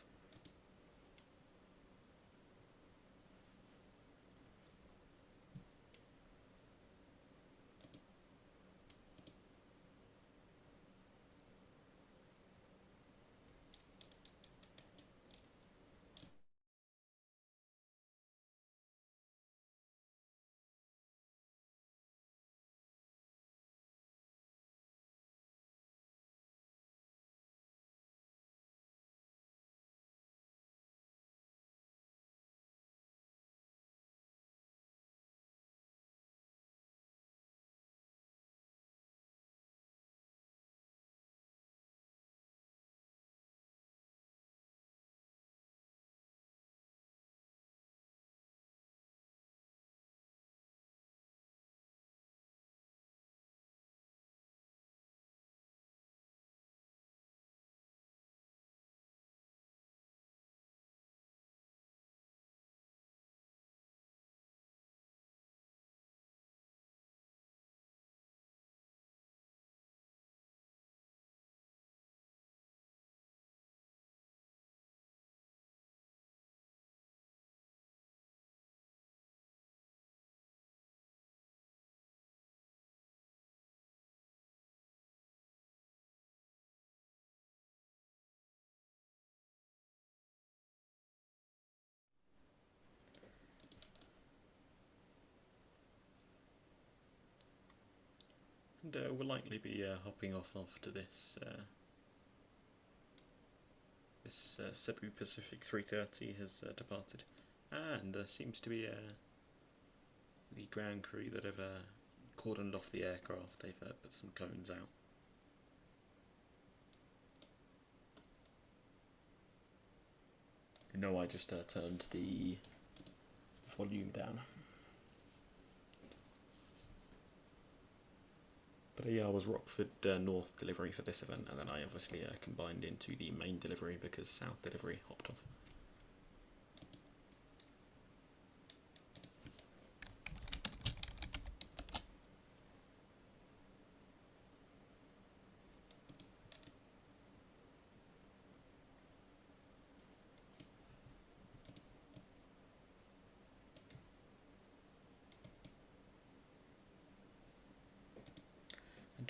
And we'll likely be hopping off after this Cebu Pacific 330 has departed, and there seems to be the ground crew that have cordoned off the aircraft. They've put some cones out. You know, I just turned the volume down. But yeah, I was Rockford North delivery for this event, and then I obviously combined into the main delivery because South delivery hopped off.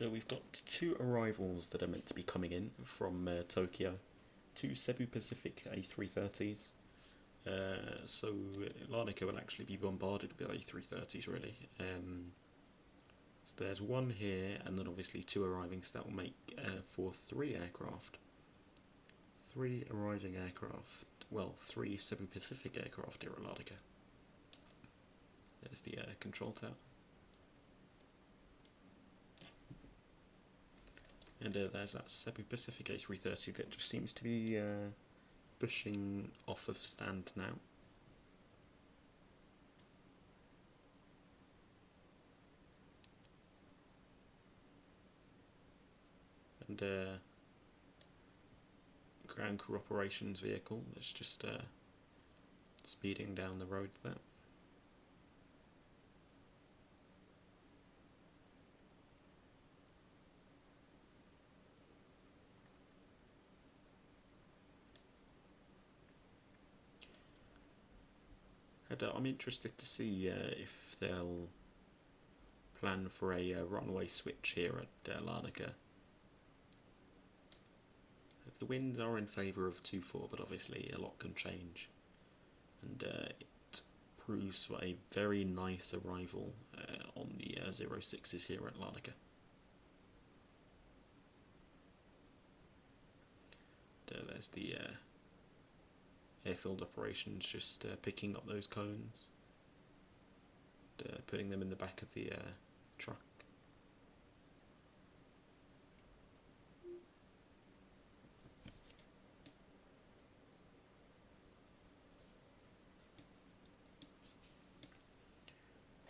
And we've got 2 arrivals that are meant to be coming in from Tokyo, 2 Cebu Pacific A330s. So Larnaca will actually be bombarded with A330s really. So there's 1 here, and then obviously 2 arriving, so that will make for 3 aircraft. 3 arriving aircraft, well, 3 Cebu Pacific aircraft here at Larnaca. There's the control tower. And there's that Cebu Pacific A330 that just seems to be pushing off of stand now. And ground crew operations vehicle that's just speeding down the road there. And I'm interested to see if they'll plan for a runway switch here at Larnaca. the winds are in favour of 2-4, but obviously a lot can change. And it proves for a very nice arrival on the 06s here at Larnaca. There's the airfield operations, just picking up those cones, putting them in the back of the truck.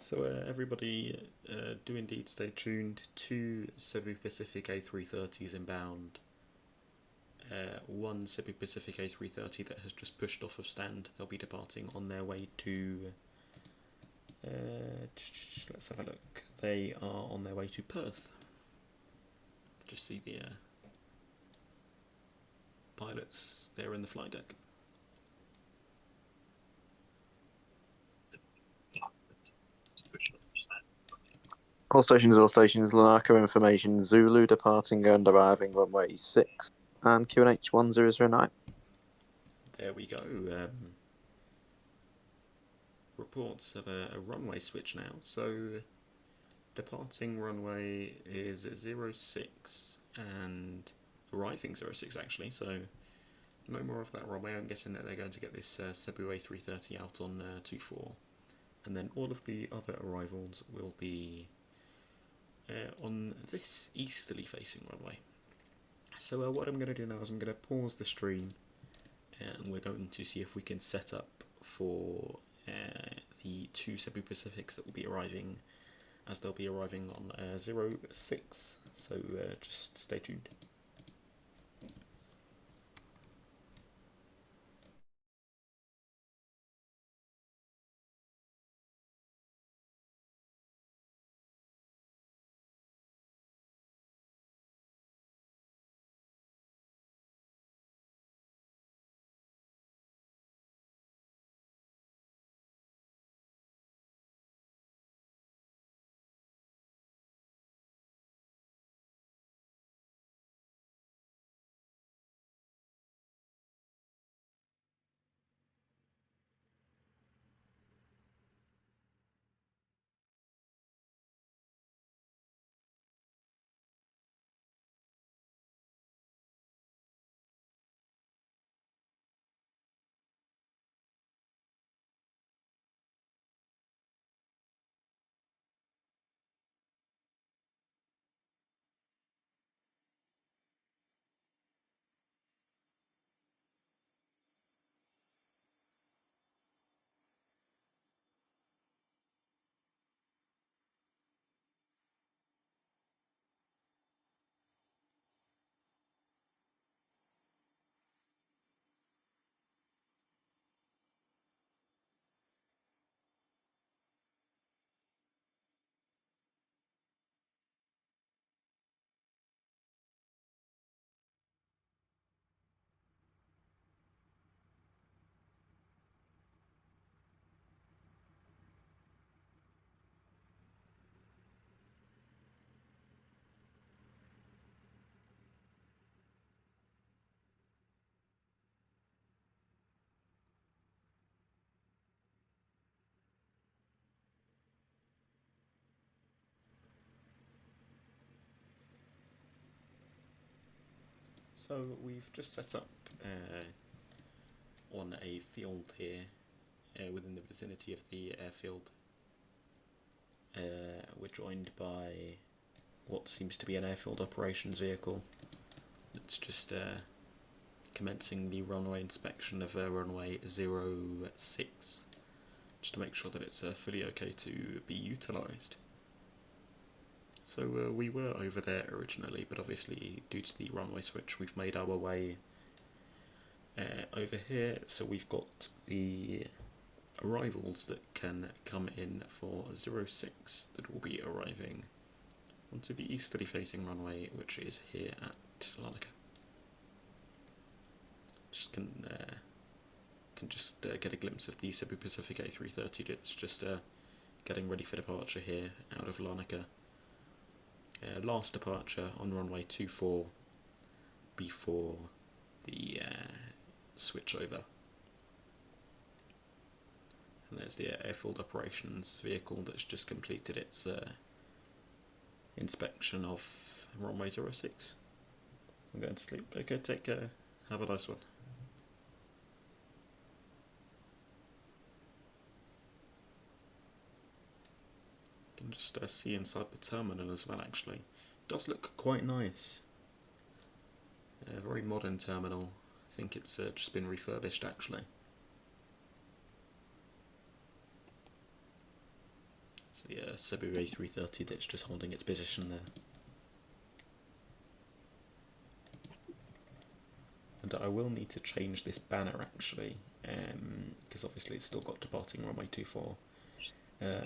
So everybody do indeed stay tuned. 2 Cebu Pacific A330s inbound. 1 Cebu Pacific A330 that has just pushed off of stand. They'll be departing on their way to... let's have a look. They are on their way to Perth. Just see the pilots there in the flight deck.
All stations, Larnaca information, Zulu departing and arriving runway 6 and QNH 1009.
There we go. Reports of a runway switch now. So departing runway is 06 and arriving 06 actually. So no more of that runway. I'm guessing that they're going to get this Cebu A330 out on 24. And then all of the other arrivals will be on this easterly facing runway. So what I'm going to do now is I'm going to pause the stream and we're going to see if we can set up for the 2 Cebu Pacifics that will be arriving, as they'll be arriving on 06. So just stay tuned. So we've just set up on a field here within the vicinity of the airfield. We're joined by what seems to be an airfield operations vehicle. It's just commencing the runway inspection of runway 06, just to make sure that it's fully okay to be utilised. So we were over there originally, but obviously due to the runway switch we've made our way over here, so we've got the arrivals that can come in for 06 that will be arriving onto the easterly facing runway, which is here at Larnaca. Just can just get a glimpse of the Cebu Pacific A330. It's just getting ready for departure here out of Larnaca. Last departure on runway 24 before the switch over. And there's the airfield operations vehicle that's just completed its inspection of runway 06. I'm going to sleep. Okay, take care. Have a nice one. You can just see inside the terminal as well, actually. It does look quite nice. A very modern terminal. I think it's just been refurbished, actually. It's the Cebu A330 that's just holding its position there. And I will need to change this banner, actually, because obviously it's still got departing runway 24.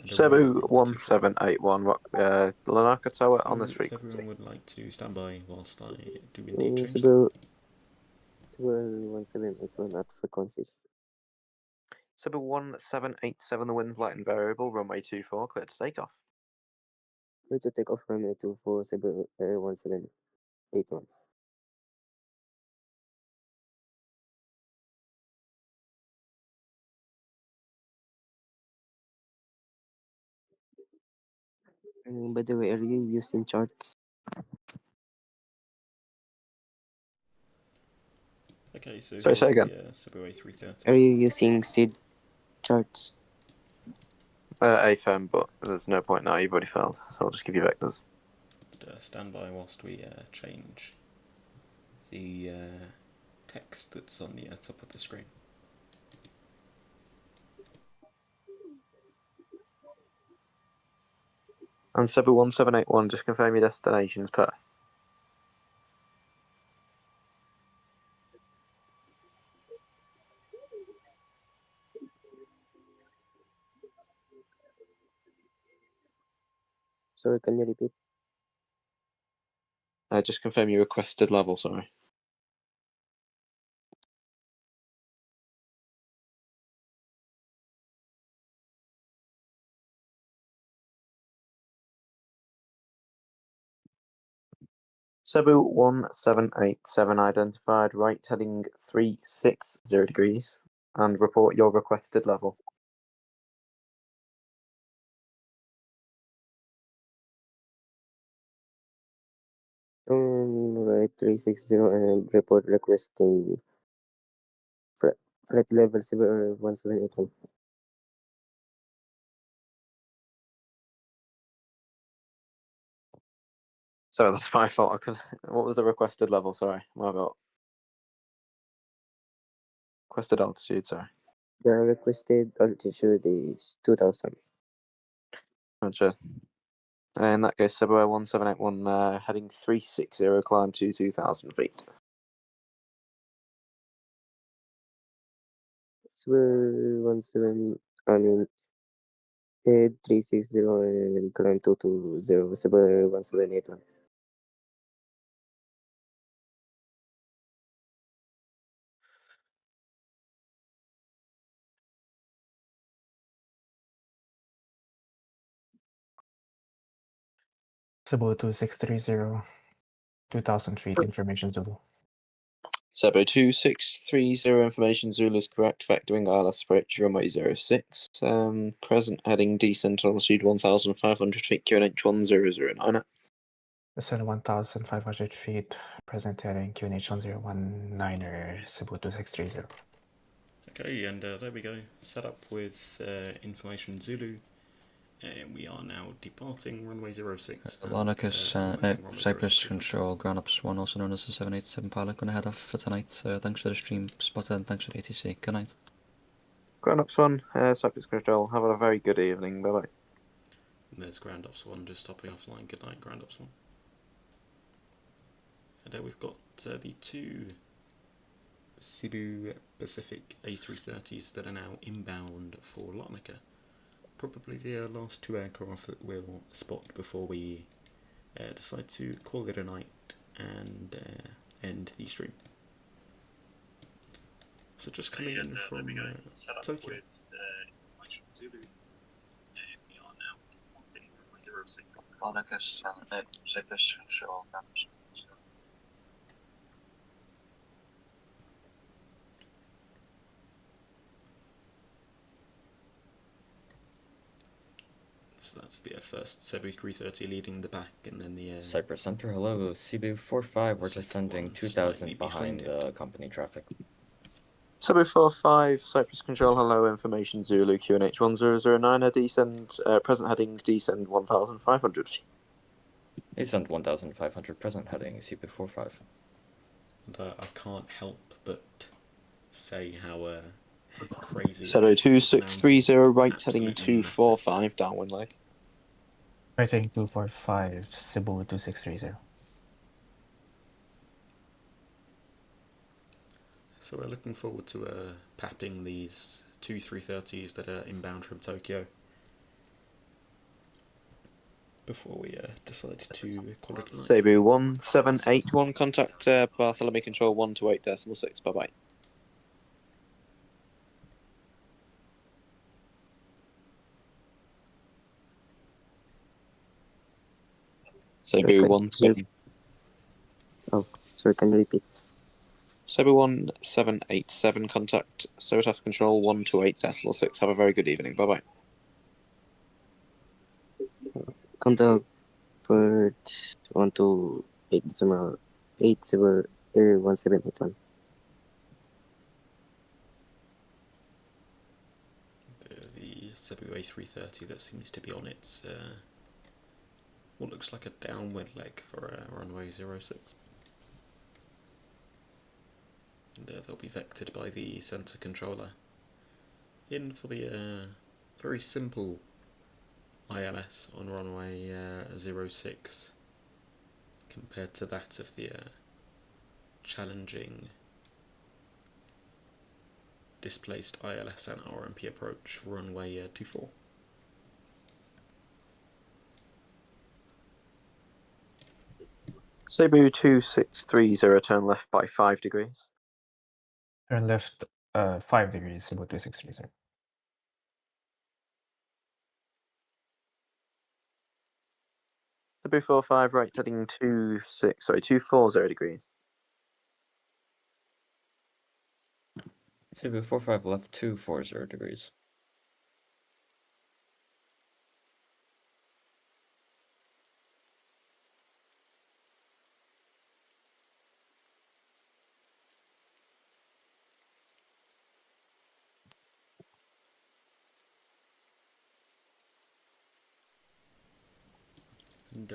Cebu 1781, Larnaca Tower on this
If
frequency.
everyone would like to stand by whilst I do indeed change
Cebu 1781 at frequency.
Cebu 1787, the wind's light and variable, runway 24, clear to take off.
Clear to take off runway 24, Cebu 1781. By the way, are you using charts?
Okay, so
Sorry, say again.
the Cebu A330.
Are you using seed charts?
AFM, but there's no point now, you've already failed, so I'll just give you vectors.
Stand by whilst we change the text that's on the top of the screen.
And Cebu 1781, just confirm your destination's Perth.
Sorry, can you repeat?
Just confirm your requested level, sorry. Cebu 1787 identified, right heading 360 degrees, and report your requested level.
Right, 360 and report requesting flight level Cebu 1781.
Sorry, that's my fault. What was the requested level? Sorry, my fault. Requested altitude, sorry.
The requested altitude is 2000.
Gotcha. In that case, Cebu 1781 heading 360, climb to 2,000 feet.
Cebu 360 and climb 220, Cebu 1781.
Cebu 2630, 2000 feet, information Zulu.
Cebu 2630, information Zulu is correct, vectoring ILAR approach runway 06. Present heading descent altitude 1,500 feet, QNH 1009.
Descend 1,500 feet, present heading QNH 1019er, Cebu 2630.
Okay, and there we go. Set up with information Zulu. We are now departing runway 06.
Larnaca Cyprus Control, ground ups 1, also known as the 787 pilot, going to head off for tonight. Thanks for the stream spotter and thanks for the ATC. Good night.
Ground Ops 1, Cyprus Control, have a very good evening. Bye bye.
There's Ground Ops 1 just stopping offline. Good night, Ground Ops 1. And we've got the two Cebu Pacific A330s that are now inbound for Larnaca. Probably the last two aircraft that we'll spot before we decide to call it a night and end the stream. So just coming in from Tokyo. So that's the first Cebu 330 leading the pack, and then the
Cyprus Center, hello. Cebu 45, we're descending 2000 behind company traffic.
Cebu 45, Cyprus Control, hello, information Zulu QNH 1009, descend, present heading, descend 1500.
Descend 1500, present heading, Cebu 45.
And I can't help but say how crazy.
Cebu 2630, right heading 245, downwind leg.
Right heading 245, Cebu 2630.
So we're looking forward to papping these 2 330s that are inbound from Tokyo before we decide to call it a night.
Cebu 1781, contact Bartholomew Control 128.6, bye bye. Cebu 17.
Oh, sorry, can you repeat?
Cebu 1787, contact Sotaf Control 128.6. Have a very good evening. Bye bye.
Contact Port 1280 Air 1781.
The Cebu A330 that seems to be on its what looks like a downwind leg for runway 06. And they'll be vectored by the center controller in for the very simple ILS on runway 06 compared to that of the challenging displaced ILS and RMP approach for runway 24.
Cebu 2630, turn left by 5 degrees.
Turn left 5 degrees, Cebu 2630.
Cebu 45, right heading 240 degrees.
Cebu 45, left 240 degrees.
And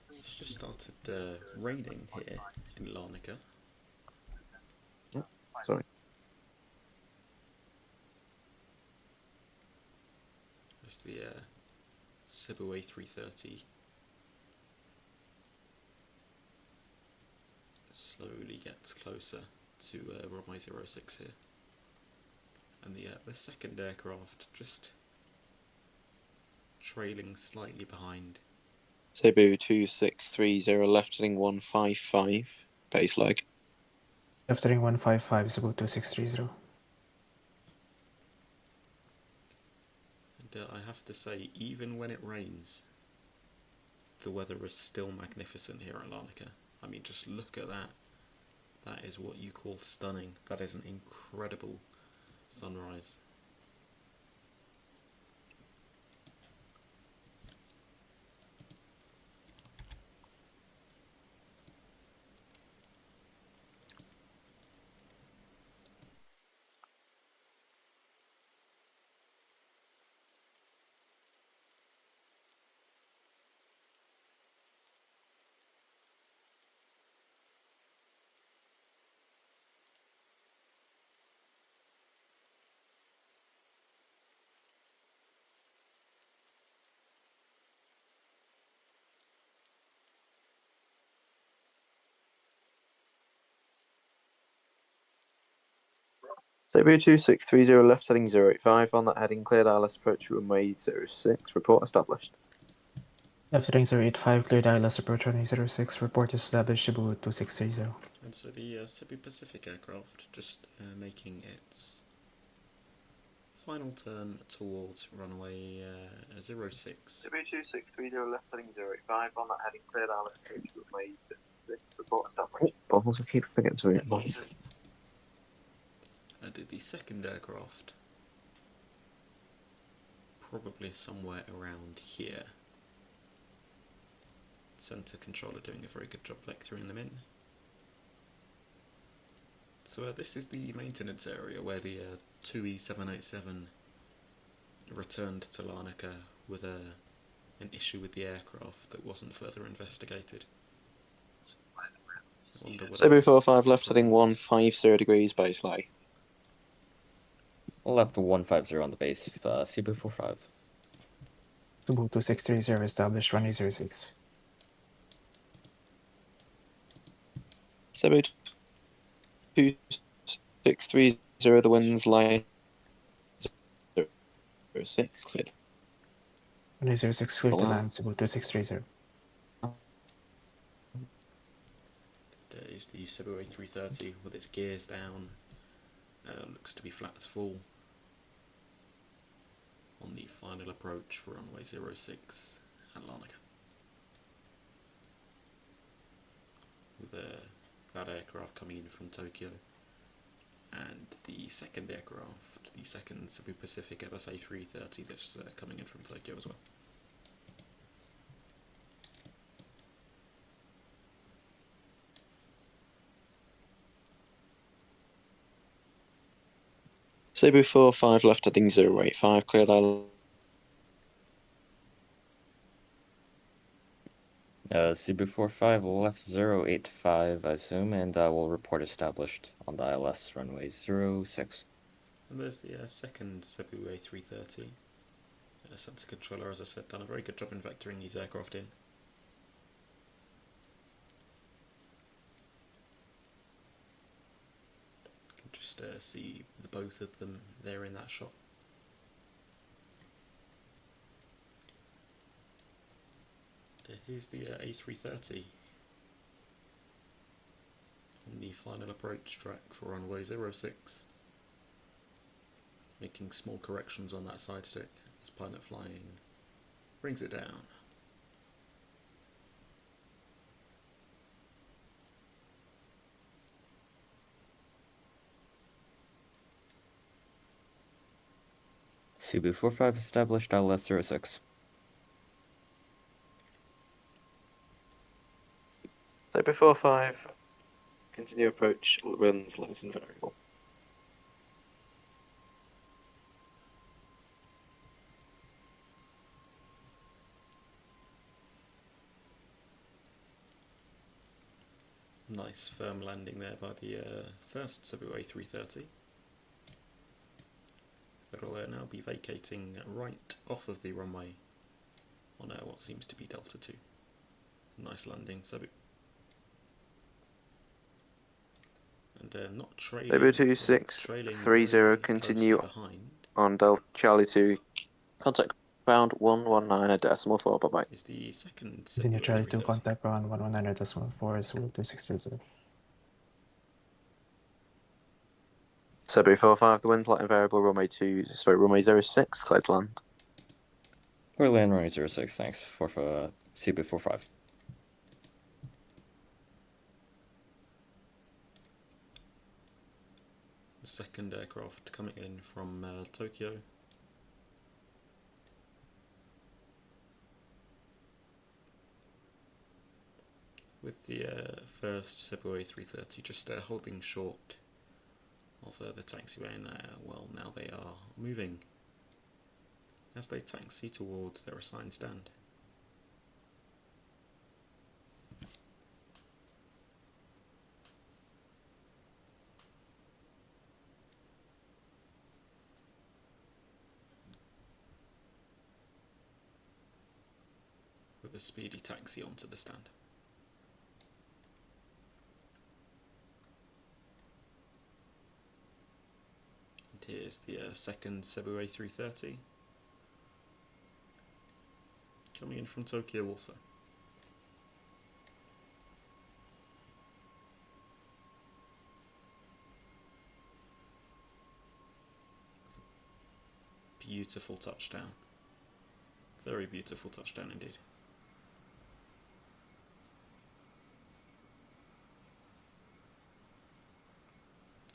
it's just started raining here in Larnaca.
Oh, sorry.
As the Cebu A330 slowly gets closer to runway 06 here. And the second aircraft just trailing slightly behind.
Cebu 2630, left heading 155, base leg.
Left heading 155, Cebu 2630.
And I have to say, even when it rains, the weather is still magnificent here at Larnaca. I mean, just look at that. That is what you call stunning. That is an incredible sunrise.
Cebu 2630, left heading 085, on that heading cleared ILS approach runway 06, report established.
Left heading 085, cleared ILS approach runway 06, report established, Cebu 2630.
And so the Cebu Pacific aircraft just making its final turn towards runway 06.
Cebu 2630, left heading 085, on that heading cleared ILS approach runway 06, report established. Balls, I keep forgetting to read balls.
And the second aircraft probably somewhere around here. Centre controller doing a very good job vectoring them in. So this is the maintenance area where the 2E787 returned to Larnaca with an issue with the aircraft that wasn't further investigated.
Cebu 45 left heading 150 degrees base lag.
Left 150 on the base, Cebu 45.
Cebu 2630 established runway 06.
Cebu 2630, the winds line 06 cleared.
Runway 06 clear to land, Cebu 2630.
There is the Cebu A330 with its gears down. Looks to be flat as full. On the final approach for runway 06 at Larnaca. With that aircraft coming in from Tokyo. And the second aircraft, the second Cebu Pacific Airbus A330 that's coming in from Tokyo as well.
Cebu 45 left heading 085, cleared island.
Cebu 45 left 085, I assume, and we'll report established on the ILS runway 06.
And there's the second Cebu A330. Sensor controller, as I said, done a very good job in vectoring these aircraft in. You can just see the both of them there in that shot. Here's the A330 on the final approach track for runway 06. Making small corrections on that side stick as pilot flying brings it down.
Cebu 45 established ILS 06.
Cebu 45, continue approach, winds light and variable.
Nice firm landing there by the first Cebu A330. That'll now be vacating right off of the runway on what seems to be Delta 2. Nice landing, Cebu. And not trailing.
Cebu 2630, continue on Delta Charlie 2. Contact ground 119.4, bye bye.
Is the second
Continue Charlie 2, contact ground 119.4, Cebu 2630.
Cebu 45, the wind's light and variable, runway 06, cleared to land.
Clear land runway 06, thanks. Cebu 45.
The second aircraft coming in from Tokyo. With the first Cebu A330 just holding short of the taxiway, and well, now they are moving as they taxi towards their assigned stand. With a speedy taxi onto the stand. Here's the second Cebu A330 coming in from Tokyo also. Beautiful touchdown. Very beautiful touchdown indeed.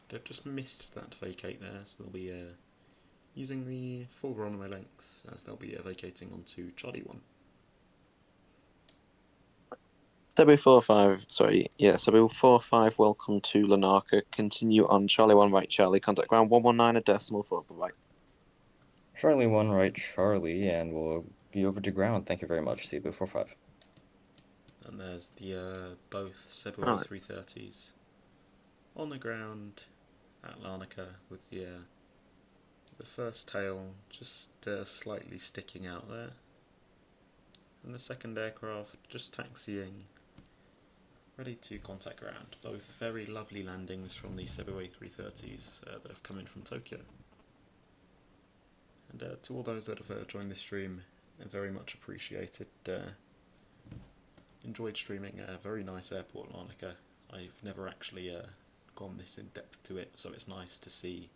They've just missed that vacate there, so they'll be using the full runway length as they'll be vacating onto Charlie 1.
Cebu 45, sorry, yeah, Cebu 45, welcome to Larnaca. Continue on Charlie 1 right, Charlie. Contact ground 119 a decimal for right.
Charlie 1 right, Charlie, and we'll be over to ground. Thank you very much, Cebu 45.
And there's the both Cebu
Right.
A330s on the ground at Larnaca with the first tail just slightly sticking out there, and the second aircraft just taxiing, ready to contact ground. Both very lovely landings from the Cebu A330s that have come in from Tokyo. And to all those that have joined the stream, very much appreciated. Enjoyed streaming a very nice airport, Larnaca. I've never actually gone this in depth to it, so it's nice to see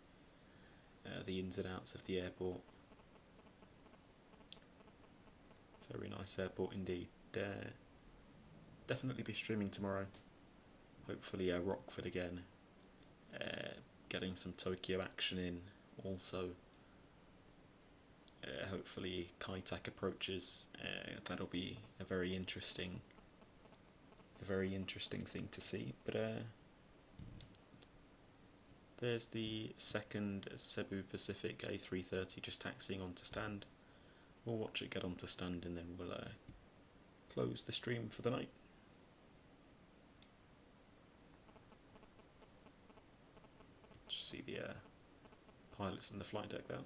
the ins and outs of the airport. Very nice airport indeed. Definitely be streaming tomorrow. Hopefully Rockford again. Getting some Tokyo action in also. Hopefully Kaitak approaches. That'll be a very interesting thing to see. But there's the second Cebu Pacific A330 just taxiing onto stand. We'll watch it get onto stand and then we'll close the stream for the night. Just see the pilots in the flight deck there.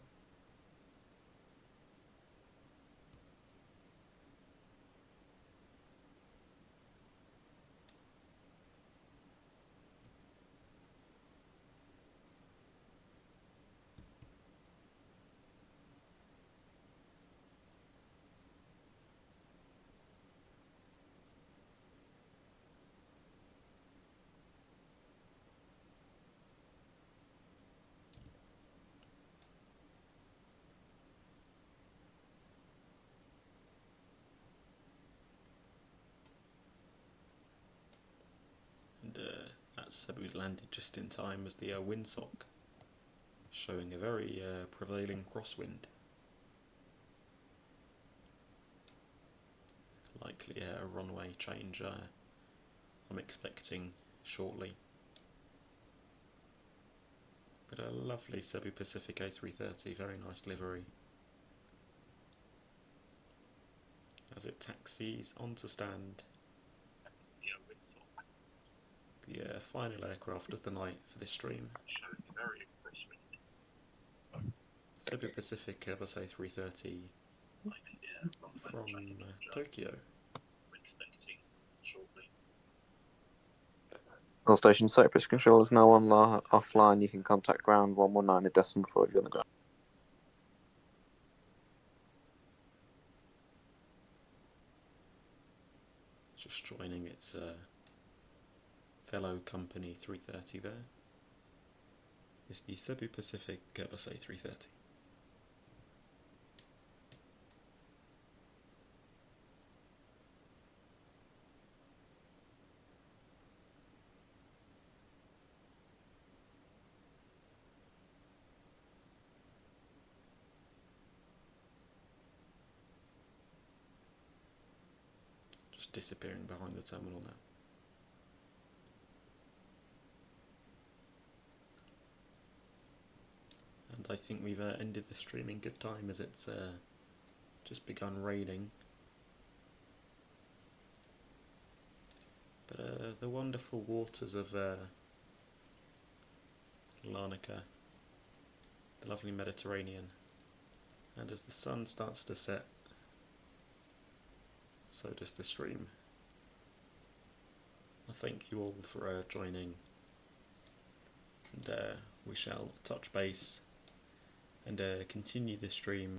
That Cebu landed just in time as the windsock showing a very prevailing crosswind. Likely a runway change I'm expecting shortly. But a lovely Cebu Pacific A330, very nice livery. As it taxis onto stand. The final aircraft of the night for this stream. Cebu Pacific Airbus A330 from Tokyo.
All station Cyprus control is now offline. You can contact ground 119 a decimal before you're on the ground.
Just joining its fellow company 330 there. It's the Cebu Pacific Airbus A330. Just disappearing behind the terminal now. And I think we've ended the stream in good time as it's just begun raining. But the wonderful waters of Larnaca, the lovely Mediterranean, and as the sun starts to set, so does the stream. I thank you all for joining, and we shall touch base and continue the stream